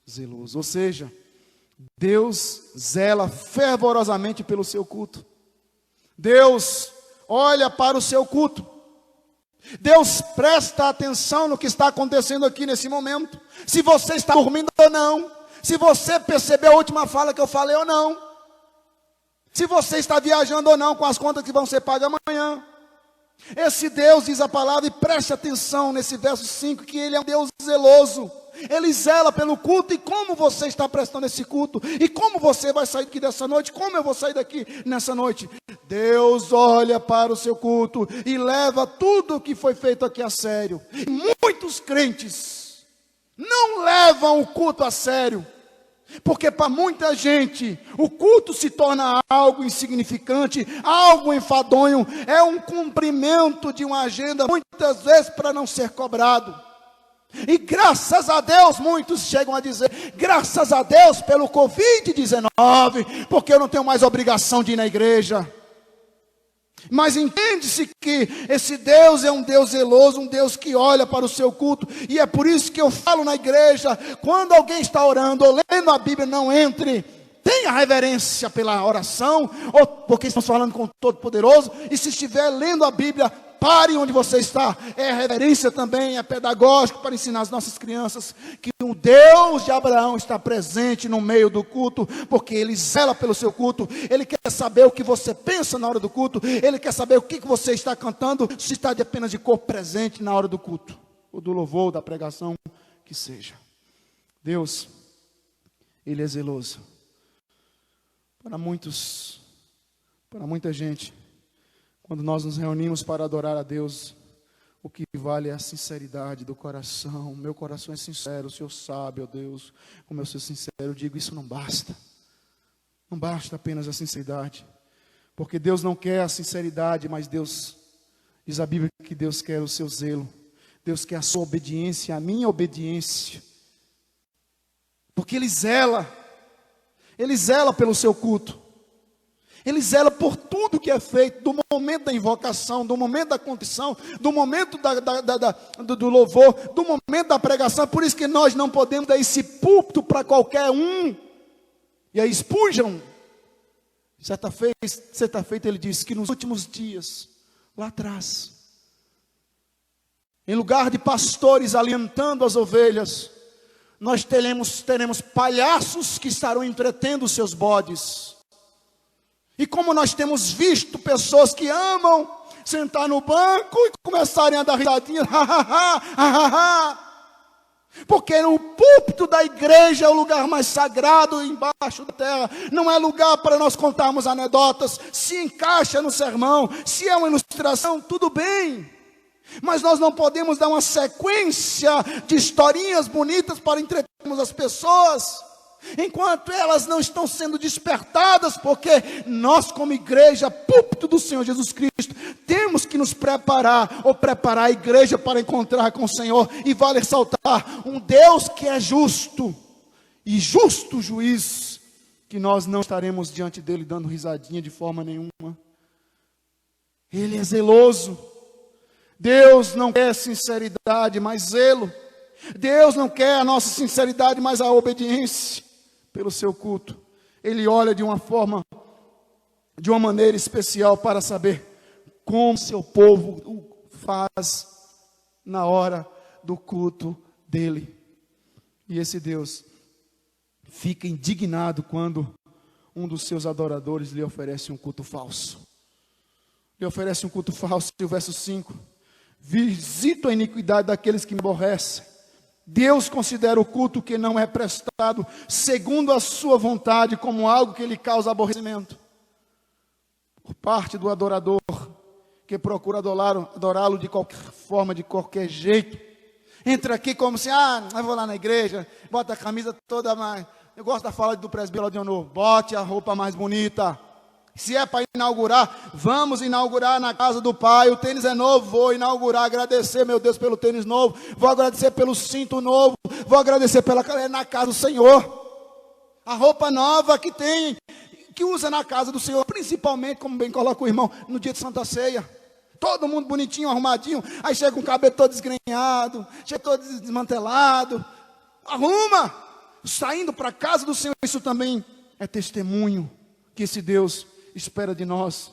zeloso. Ou seja, Deus zela fervorosamente pelo seu culto. Deus olha para o seu culto. Deus presta atenção no que está acontecendo aqui nesse momento. Se você está dormindo ou não. Se você percebeu a última fala que eu falei ou não. Se você está viajando ou não com as contas que vão ser pagas amanhã. Esse Deus, diz a palavra, e preste atenção nesse verso 5, que Ele é um Deus zeloso. Ele zela pelo culto. E como você está prestando esse culto? E como você vai sair daqui dessa noite? Como eu vou sair daqui nessa noite? Deus olha para o seu culto e leva tudo o que foi feito aqui a sério. E muitos crentes não levam o culto a sério. Porque para muita gente, o culto se torna algo insignificante, algo enfadonho, é um cumprimento de uma agenda, muitas vezes para não ser cobrado. E graças a Deus, muitos chegam a dizer, graças a Deus pelo Covid-19, porque eu não tenho mais obrigação de ir na igreja. Mas entende-se que esse Deus é um Deus zeloso, um Deus que olha para o seu culto. E é por isso que eu falo na igreja, quando alguém está orando ou lendo a Bíblia, não entre. Tenha reverência pela oração, ou porque estamos falando com o Todo-Poderoso. E se estiver lendo a Bíblia, pare onde você está. É reverência também, é pedagógico para ensinar as nossas crianças que o Deus de Abraão está presente no meio do culto, porque Ele zela pelo seu culto. Ele quer saber o que você pensa na hora do culto. Ele quer saber o que você está cantando, se está apenas de corpo presente na hora do culto, ou do louvor, da pregação, que seja. Deus, Ele é zeloso. Para muitos, para muita gente, quando nós nos reunimos para adorar a Deus, o que vale é a sinceridade do coração. Meu coração é sincero, o Senhor sabe, ó Deus, como eu sou sincero. Eu digo, isso não basta. Não basta apenas a sinceridade. Porque Deus não quer a sinceridade, mas Deus, diz a Bíblia que Deus quer o seu zelo. Deus quer a sua obediência, a minha obediência. Porque Ele zela pelo seu culto. Ele zela por tudo que é feito, do momento da invocação, do momento da contrição, do momento do louvor, do momento da pregação. Por isso que nós não podemos dar esse púlpito para qualquer um. E aí Spurgeon, certa feita ele disse que nos últimos dias, lá atrás, em lugar de pastores alimentando as ovelhas, nós teremos palhaços que estarão entretendo os seus bodes. E como nós temos visto pessoas que amam sentar no banco e começarem a dar risadinha, porque o púlpito da igreja é o lugar mais sagrado embaixo da terra. Não é lugar para nós contarmos anedotas. Se encaixa no sermão, se é uma ilustração, tudo bem. Mas nós não podemos dar uma sequência de historinhas bonitas para entretermos as pessoas, enquanto elas não estão sendo despertadas, porque nós como igreja, púlpito do Senhor Jesus Cristo, temos que nos preparar, ou preparar a igreja para encontrar com o Senhor. E vale ressaltar, um Deus que é justo, e justo juiz, que nós não estaremos diante dele dando risadinha de forma nenhuma. Ele é zeloso. Deus não quer sinceridade, mas zelo. Deus não quer a nossa sinceridade, mas a obediência pelo seu culto. Ele olha de uma maneira especial para saber como seu povo o faz na hora do culto dele. E esse Deus fica indignado quando um dos seus adoradores lhe oferece um culto falso. Lhe oferece um culto falso, e o verso 5: visito a iniquidade daqueles que me aborrecem. Deus considera o culto que não é prestado segundo a sua vontade como algo que lhe causa aborrecimento. Por parte do adorador que procura adorá-lo de qualquer forma, de qualquer jeito. Entra aqui como se, eu vou lá na igreja, bota a camisa toda mais. Eu gosto da fala do presbítero de honor, bote a roupa mais bonita. Se é para inaugurar, vamos inaugurar na casa do Pai. O tênis é novo, vou inaugurar, agradecer, meu Deus, pelo tênis novo. Vou agradecer pelo cinto novo. Vou agradecer na casa do Senhor. A roupa nova que usa na casa do Senhor, principalmente, como bem coloca o irmão, no dia de Santa Ceia. Todo mundo bonitinho, arrumadinho. Aí chega com o cabelo todo desgrenhado, chega todo desmantelado. Arruma, saindo para a casa do Senhor. Isso também é testemunho que esse Deus espera de nós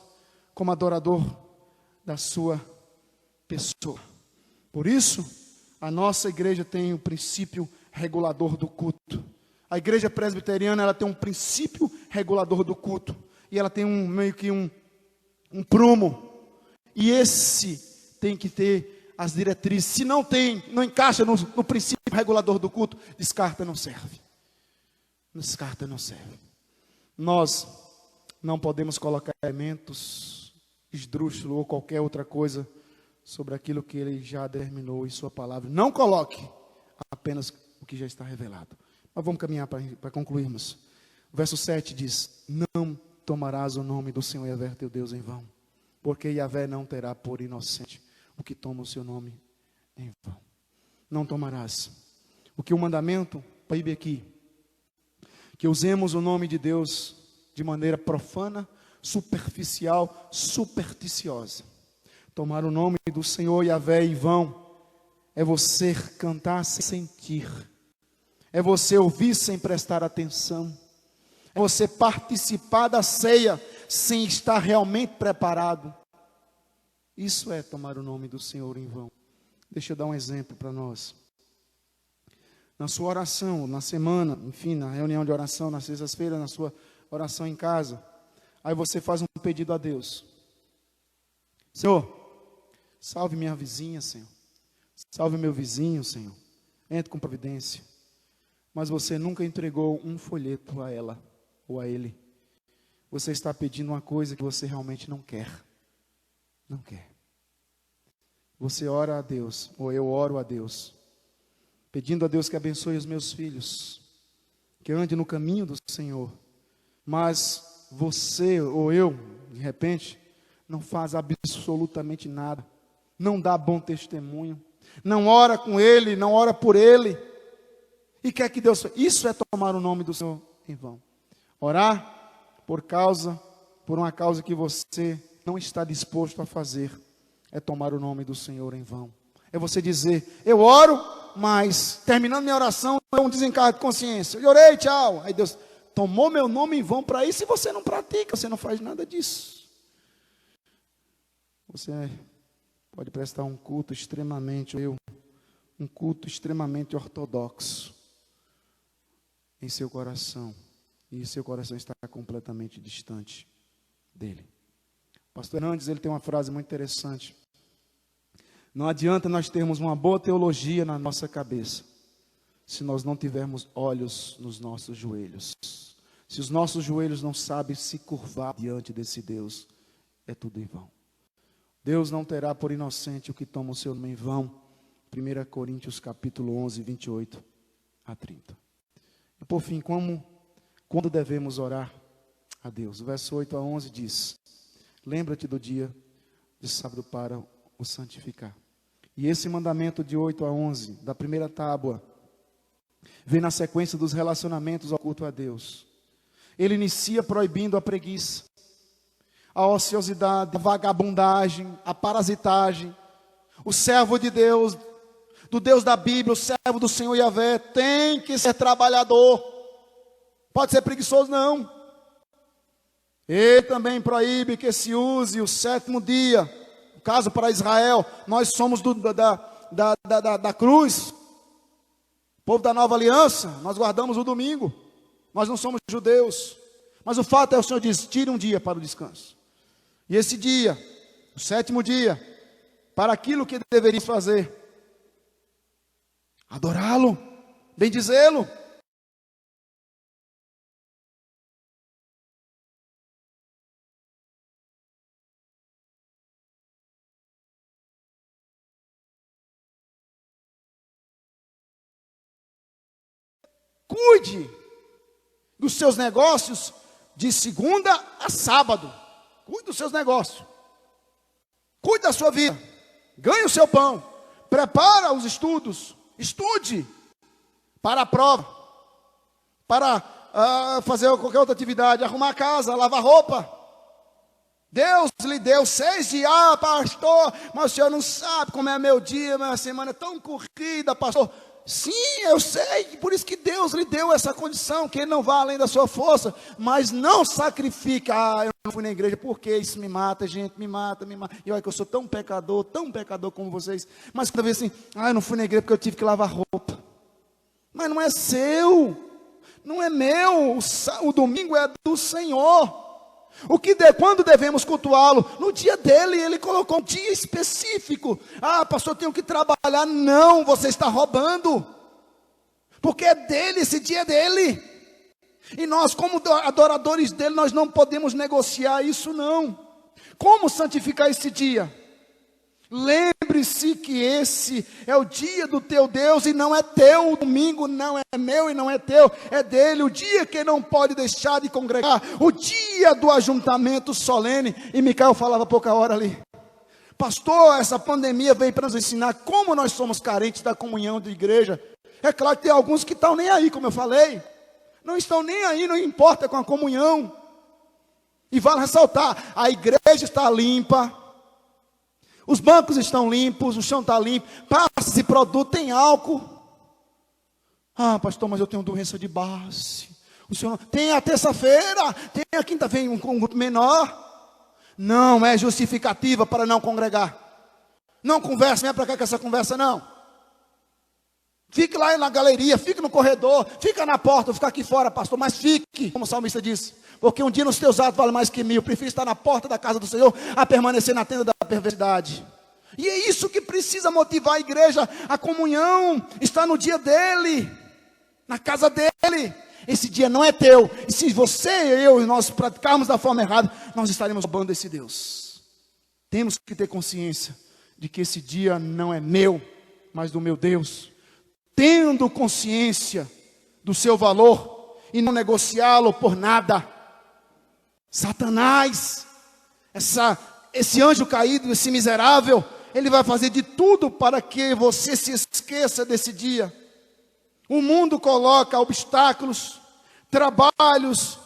como adorador da sua pessoa. Por isso, a nossa igreja tem um princípio regulador do culto. A igreja presbiteriana, ela tem um princípio regulador do culto. E ela tem meio que um prumo. E esse tem que ter as diretrizes. Se não tem, não encaixa no princípio regulador do culto, descarta, não serve. Descarta, não serve. Nós não podemos colocar elementos, esdrúxulo ou qualquer outra coisa sobre aquilo que ele já determinou em sua palavra. Não coloque apenas o que já está revelado. Mas vamos caminhar para concluirmos. O verso 7 diz: não tomarás o nome do Senhor Yahvé teu Deus em vão, porque Yahvé não terá por inocente o que toma o seu nome em vão. Não tomarás. O que o mandamento proíbe aqui? Que usemos o nome de Deus de maneira profana, superficial, supersticiosa. Tomar o nome do Senhor Yahvé em vão é você cantar sem sentir, é você ouvir sem prestar atenção, é você participar da ceia sem estar realmente preparado. Isso é tomar o nome do Senhor em vão. Deixa eu dar um exemplo para nós. Na sua oração, na semana, enfim, na reunião de oração, nas sextas-feiras, na sua oração em casa, aí você faz um pedido a Deus. Senhor, salve minha vizinha, Senhor. Salve meu vizinho, Senhor. Entre com providência. Mas você nunca entregou um folheto a ela ou a ele. Você está pedindo uma coisa que você realmente não quer. Não quer. Você ora a Deus, ou eu oro a Deus, pedindo a Deus que abençoe os meus filhos, que ande no caminho do Senhor. Mas você ou eu, de repente, não faz absolutamente nada. Não dá bom testemunho. Não ora com ele, não ora por ele. E quer que Deus... Isso é tomar o nome do Senhor em vão. Orar por uma causa que você não está disposto a fazer, é tomar o nome do Senhor em vão. É você dizer, eu oro, mas terminando minha oração, eu um desencargo de consciência. Eu orei, tchau. Aí Deus tomou meu nome em vão para isso e você não pratica, você não faz nada disso. Você pode prestar um culto extremamente ortodoxo em seu coração, e seu coração está completamente distante dele. O pastor Hernandes, ele tem uma frase muito interessante. Não adianta nós termos uma boa teologia na nossa cabeça, se nós não tivermos olhos nos nossos joelhos. Se os nossos joelhos não sabem se curvar diante desse Deus, é tudo em vão. Deus não terá por inocente o que toma o seu nome em vão. 1 Coríntios capítulo 11, 28 a 30. E por fim, quando devemos orar a Deus? O verso 8 a 11 diz: lembra-te do dia de sábado para o santificar. E esse mandamento de 8 a 11, da primeira tábua, vem na sequência dos relacionamentos ao culto a Deus. Ele inicia proibindo a preguiça, a ociosidade, a vagabundagem, a parasitagem. O servo de Deus, do Deus da Bíblia, o servo do Senhor Yahvé, tem que ser trabalhador. Pode ser preguiçoso, não. Ele também proíbe que se use o sétimo dia. No caso para Israel, nós somos da cruz. O povo da nova aliança, nós guardamos o domingo. Nós não somos judeus. Mas o fato é, o Senhor diz, tire um dia para o descanso. E esse dia, o sétimo dia, para aquilo que deveria fazer: adorá-lo, bendizê-lo. Cuide dos seus negócios de segunda a sábado. Cuide dos seus negócios. Cuide da sua vida. Ganhe o seu pão. Prepara os estudos. Estude para a prova. Para fazer qualquer outra atividade. Arrumar a casa, lavar roupa. Deus lhe deu 6 dias. Ah, pastor, mas o senhor não sabe como é meu dia, minha semana é tão corrida, pastor. Sim, eu sei, por isso que Deus lhe deu essa condição, que Ele não vá além da sua força, mas não sacrifique. Ah, eu não fui na igreja, porque isso me mata, gente, me mata. E olha que eu sou tão pecador como vocês. Mas cada vez assim, eu não fui na igreja porque eu tive que lavar roupa. Mas não é seu, não é meu, o domingo é do Senhor. Quando devemos cultuá-lo? No dia dele, ele colocou um dia específico. Ah, pastor, eu tenho que trabalhar. Não, você está roubando. Porque é dele, esse dia é dele. E nós, como adoradores dele, nós não podemos negociar isso, não. Como santificar esse dia? Lembre lembre-se que esse é o dia do teu Deus e não é teu. O domingo não é meu e não é teu, é dele. O dia que não pode deixar de congregar, o dia do ajuntamento solene. E Micael falava pouca hora ali: pastor, essa pandemia veio para nos ensinar como nós somos carentes da comunhão de igreja. É claro que tem alguns que estão nem aí, como eu falei. Não estão nem aí, não importa com a comunhão. E vale ressaltar, a igreja está limpa, os bancos estão limpos, o chão está limpo, passa esse produto, tem álcool. Ah, pastor, mas eu tenho doença de base. O senhor não... Tem a terça-feira, tem a quinta-feira um grupo menor. Não é justificativa para não congregar. Não converse, venha para cá com essa conversa não. Fique lá na galeria, fique no corredor, fica na porta, fica aqui fora, pastor, mas fique, como o salmista disse, porque um dia nos teus atos vale mais que 1000, prefiro estar na porta da casa do Senhor, a permanecer na tenda da perversidade. E é isso que precisa motivar a igreja, a comunhão, está no dia dele, na casa dele. Esse dia não é teu, e se você e eu, nós praticarmos da forma errada, nós estaremos roubando esse Deus. Temos que ter consciência de que esse dia não é meu, mas do meu Deus. Tendo consciência do seu valor e não negociá-lo por nada. Satanás, esse anjo caído, esse miserável, ele vai fazer de tudo para que você se esqueça desse dia. O mundo coloca obstáculos, trabalhos,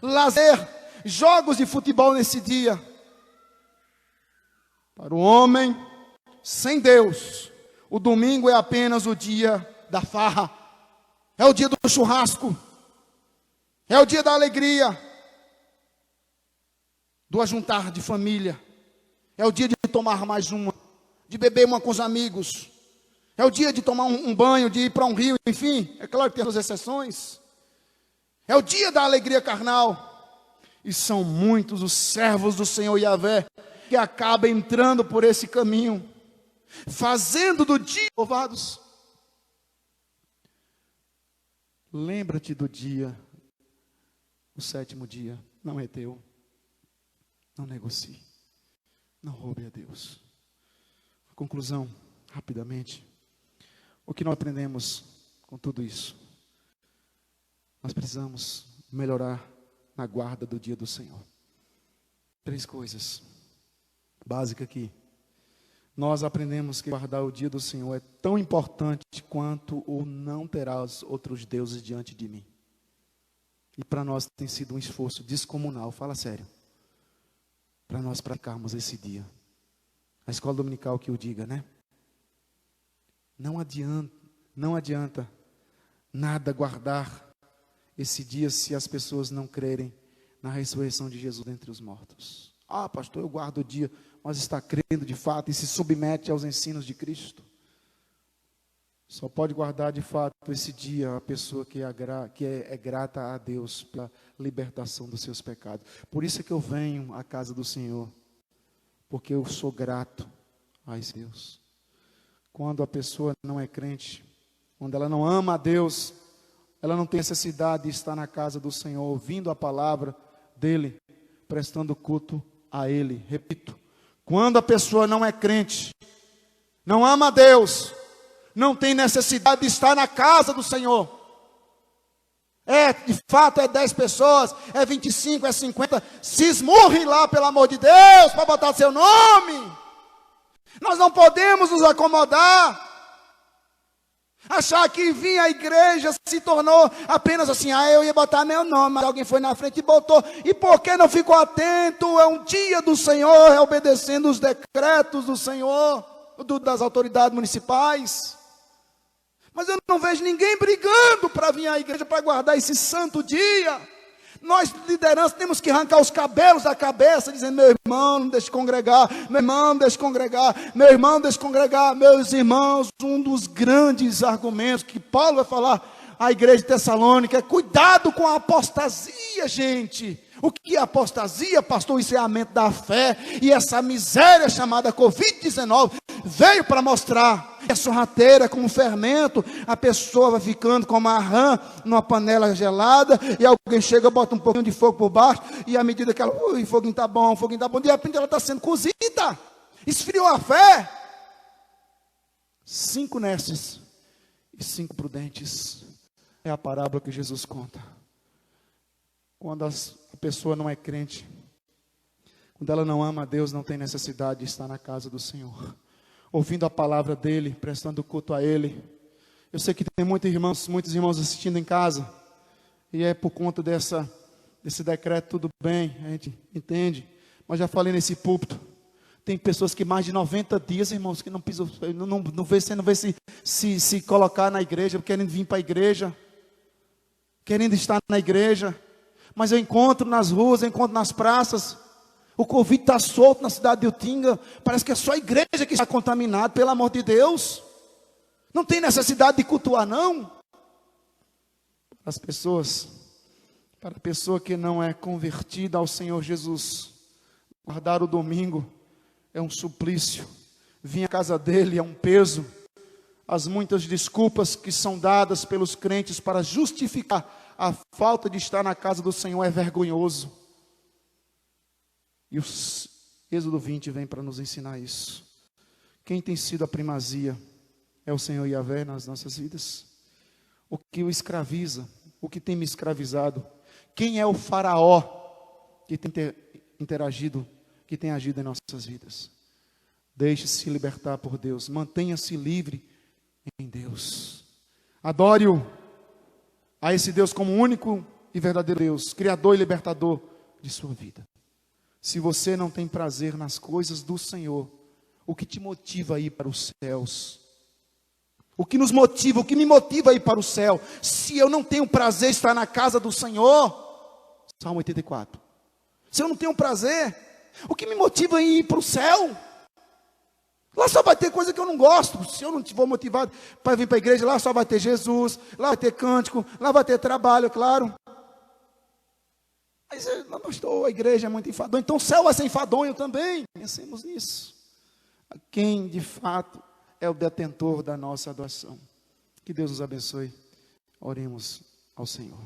lazer, jogos de futebol nesse dia. Para o homem sem Deus, o domingo é apenas o dia da farra, é o dia do churrasco, é o dia da alegria, do ajuntar de família, é o dia de tomar mais uma, de beber uma com os amigos, é o dia de tomar um banho, de ir para um rio, enfim, é claro que tem as exceções, é o dia da alegria carnal, e são muitos os servos do Senhor Yahvé, que acabam entrando por esse caminho, fazendo do dia louvados. Lembra-te do dia, o 7º dia, não é teu. Não negocie, não roube a Deus. A conclusão, rapidamente. O que nós aprendemos com tudo isso? Nós precisamos melhorar na guarda do dia do Senhor. 3 coisas básicas aqui. Nós aprendemos que guardar o dia do Senhor é tão importante quanto o não terás outros deuses diante de mim. E para nós tem sido um esforço descomunal, fala sério, para nós praticarmos esse dia. A escola dominical que o diga, né? Não adianta nada guardar esse dia se as pessoas não crerem na ressurreição de Jesus dentre os mortos. Ah, pastor, eu guardo o dia, mas está crendo de fato e se submete aos ensinos de Cristo. Só pode guardar de fato esse dia a pessoa que é grata a Deus pela libertação dos seus pecados. Por isso é que eu venho à casa do Senhor, porque eu sou grato a esse Deus. Quando a pessoa não é crente, quando ela não ama a Deus, ela não tem necessidade de estar na casa do Senhor, ouvindo a palavra dEle, prestando culto a Ele. Repito, quando a pessoa não é crente, não ama a Deus, não tem necessidade de estar na casa do Senhor. De fato, é 10 pessoas, é 25, é 50, se esmurre lá, pelo amor de Deus, para botar seu nome. Nós não podemos nos acomodar. Achar que vir à igreja se tornou apenas assim, eu ia botar meu nome, mas alguém foi na frente e botou. E por que não ficou atento? É um dia do Senhor, é obedecendo os decretos do Senhor, das autoridades municipais. Mas eu não vejo ninguém brigando para vir à igreja para guardar esse santo dia. Nós, liderança, temos que arrancar os cabelos da cabeça, dizendo, meu irmão, não deixe congregar, meu irmão, não deixe congregar, meu irmão, não deixe congregar, meus irmãos. Um dos grandes argumentos que Paulo vai falar à igreja de Tessalônica é cuidado com a apostasia, gente. O que é apostasia, pastor? O esfriamento da fé. E essa miséria chamada Covid-19 veio para mostrar que é sorrateira, como fermento. A pessoa vai ficando como uma rã numa panela gelada. E alguém chega, bota um pouquinho de fogo por baixo. E à medida que ela, o foguinho está bom, de repente ela está sendo cozida. Esfriou a fé. 5 nestes e 5 prudentes. É a parábola que Jesus conta. Quando a pessoa não é crente, quando ela não ama a Deus, não tem necessidade de estar na casa do Senhor, ouvindo a palavra dEle, prestando culto a Ele. Eu sei que tem muitos irmãos assistindo em casa, e é por conta desse decreto, tudo bem, a gente entende, mas já falei nesse púlpito, tem pessoas que mais de 90 dias, irmãos, que não pisam, não vê se colocar na igreja, querendo vir para a igreja, querendo estar na igreja, mas eu encontro nas ruas, eu encontro nas praças, o Covid está solto na cidade de Utinga, parece que é só a igreja que está contaminada, pelo amor de Deus, não tem necessidade de cultuar não, as pessoas, para a pessoa que não é convertida ao Senhor Jesus, guardar o domingo é um suplício, vir à casa dele é um peso, as muitas desculpas que são dadas pelos crentes para justificar a falta de estar na casa do Senhor é vergonhoso, e o Êxodo 20 vem para nos ensinar isso. Quem tem sido a primazia é o Senhor Yahvé nas nossas vidas, o que o escraviza, o que tem me escravizado, quem é o faraó que tem interagido, que tem agido em nossas vidas. Deixe-se libertar por Deus, mantenha-se livre em Deus, adore-o, a esse Deus como único e verdadeiro Deus, Criador e Libertador de sua vida. Se você não tem prazer nas coisas do Senhor, o que te motiva a ir para os céus? O que nos motiva, o que me motiva a ir para o céu? Se eu não tenho prazer em estar na casa do Senhor, Salmo 84. Se eu não tenho prazer, o que me motiva a ir para o céu? Lá só vai ter coisa que eu não gosto. Se eu não estiver motivado para vir para a igreja, lá só vai ter Jesus, lá vai ter cântico, lá vai ter trabalho, claro. Mas a igreja é muito enfadonha, então o céu vai ser enfadonho também. Pensemos nisso. Quem de fato é o detentor da nossa adoração. Que Deus nos abençoe. Oremos ao Senhor.